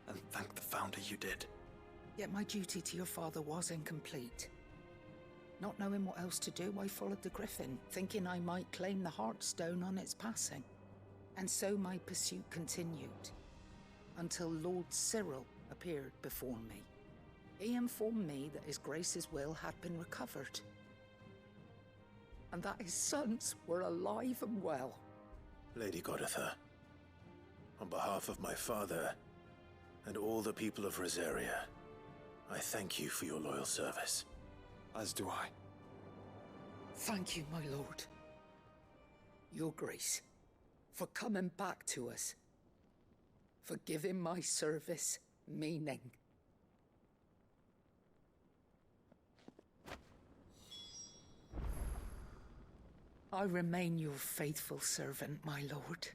And thank the Founder you did. Yet my duty to your father was incomplete. Not knowing what else to do, I followed the Griffin, thinking I might claim the Heartstone on its passing. And so my pursuit continued, until Lord Cyril appeared before me. He informed me that His Grace's will had been recovered, and that his sons were alive and well. Lady Goditha, on behalf of my father and all the people of Rosaria, I thank you for your loyal service. As do I. Thank you, my lord. Your Grace, for coming back to us. For giving my service meaning. I remain your faithful servant, my lord.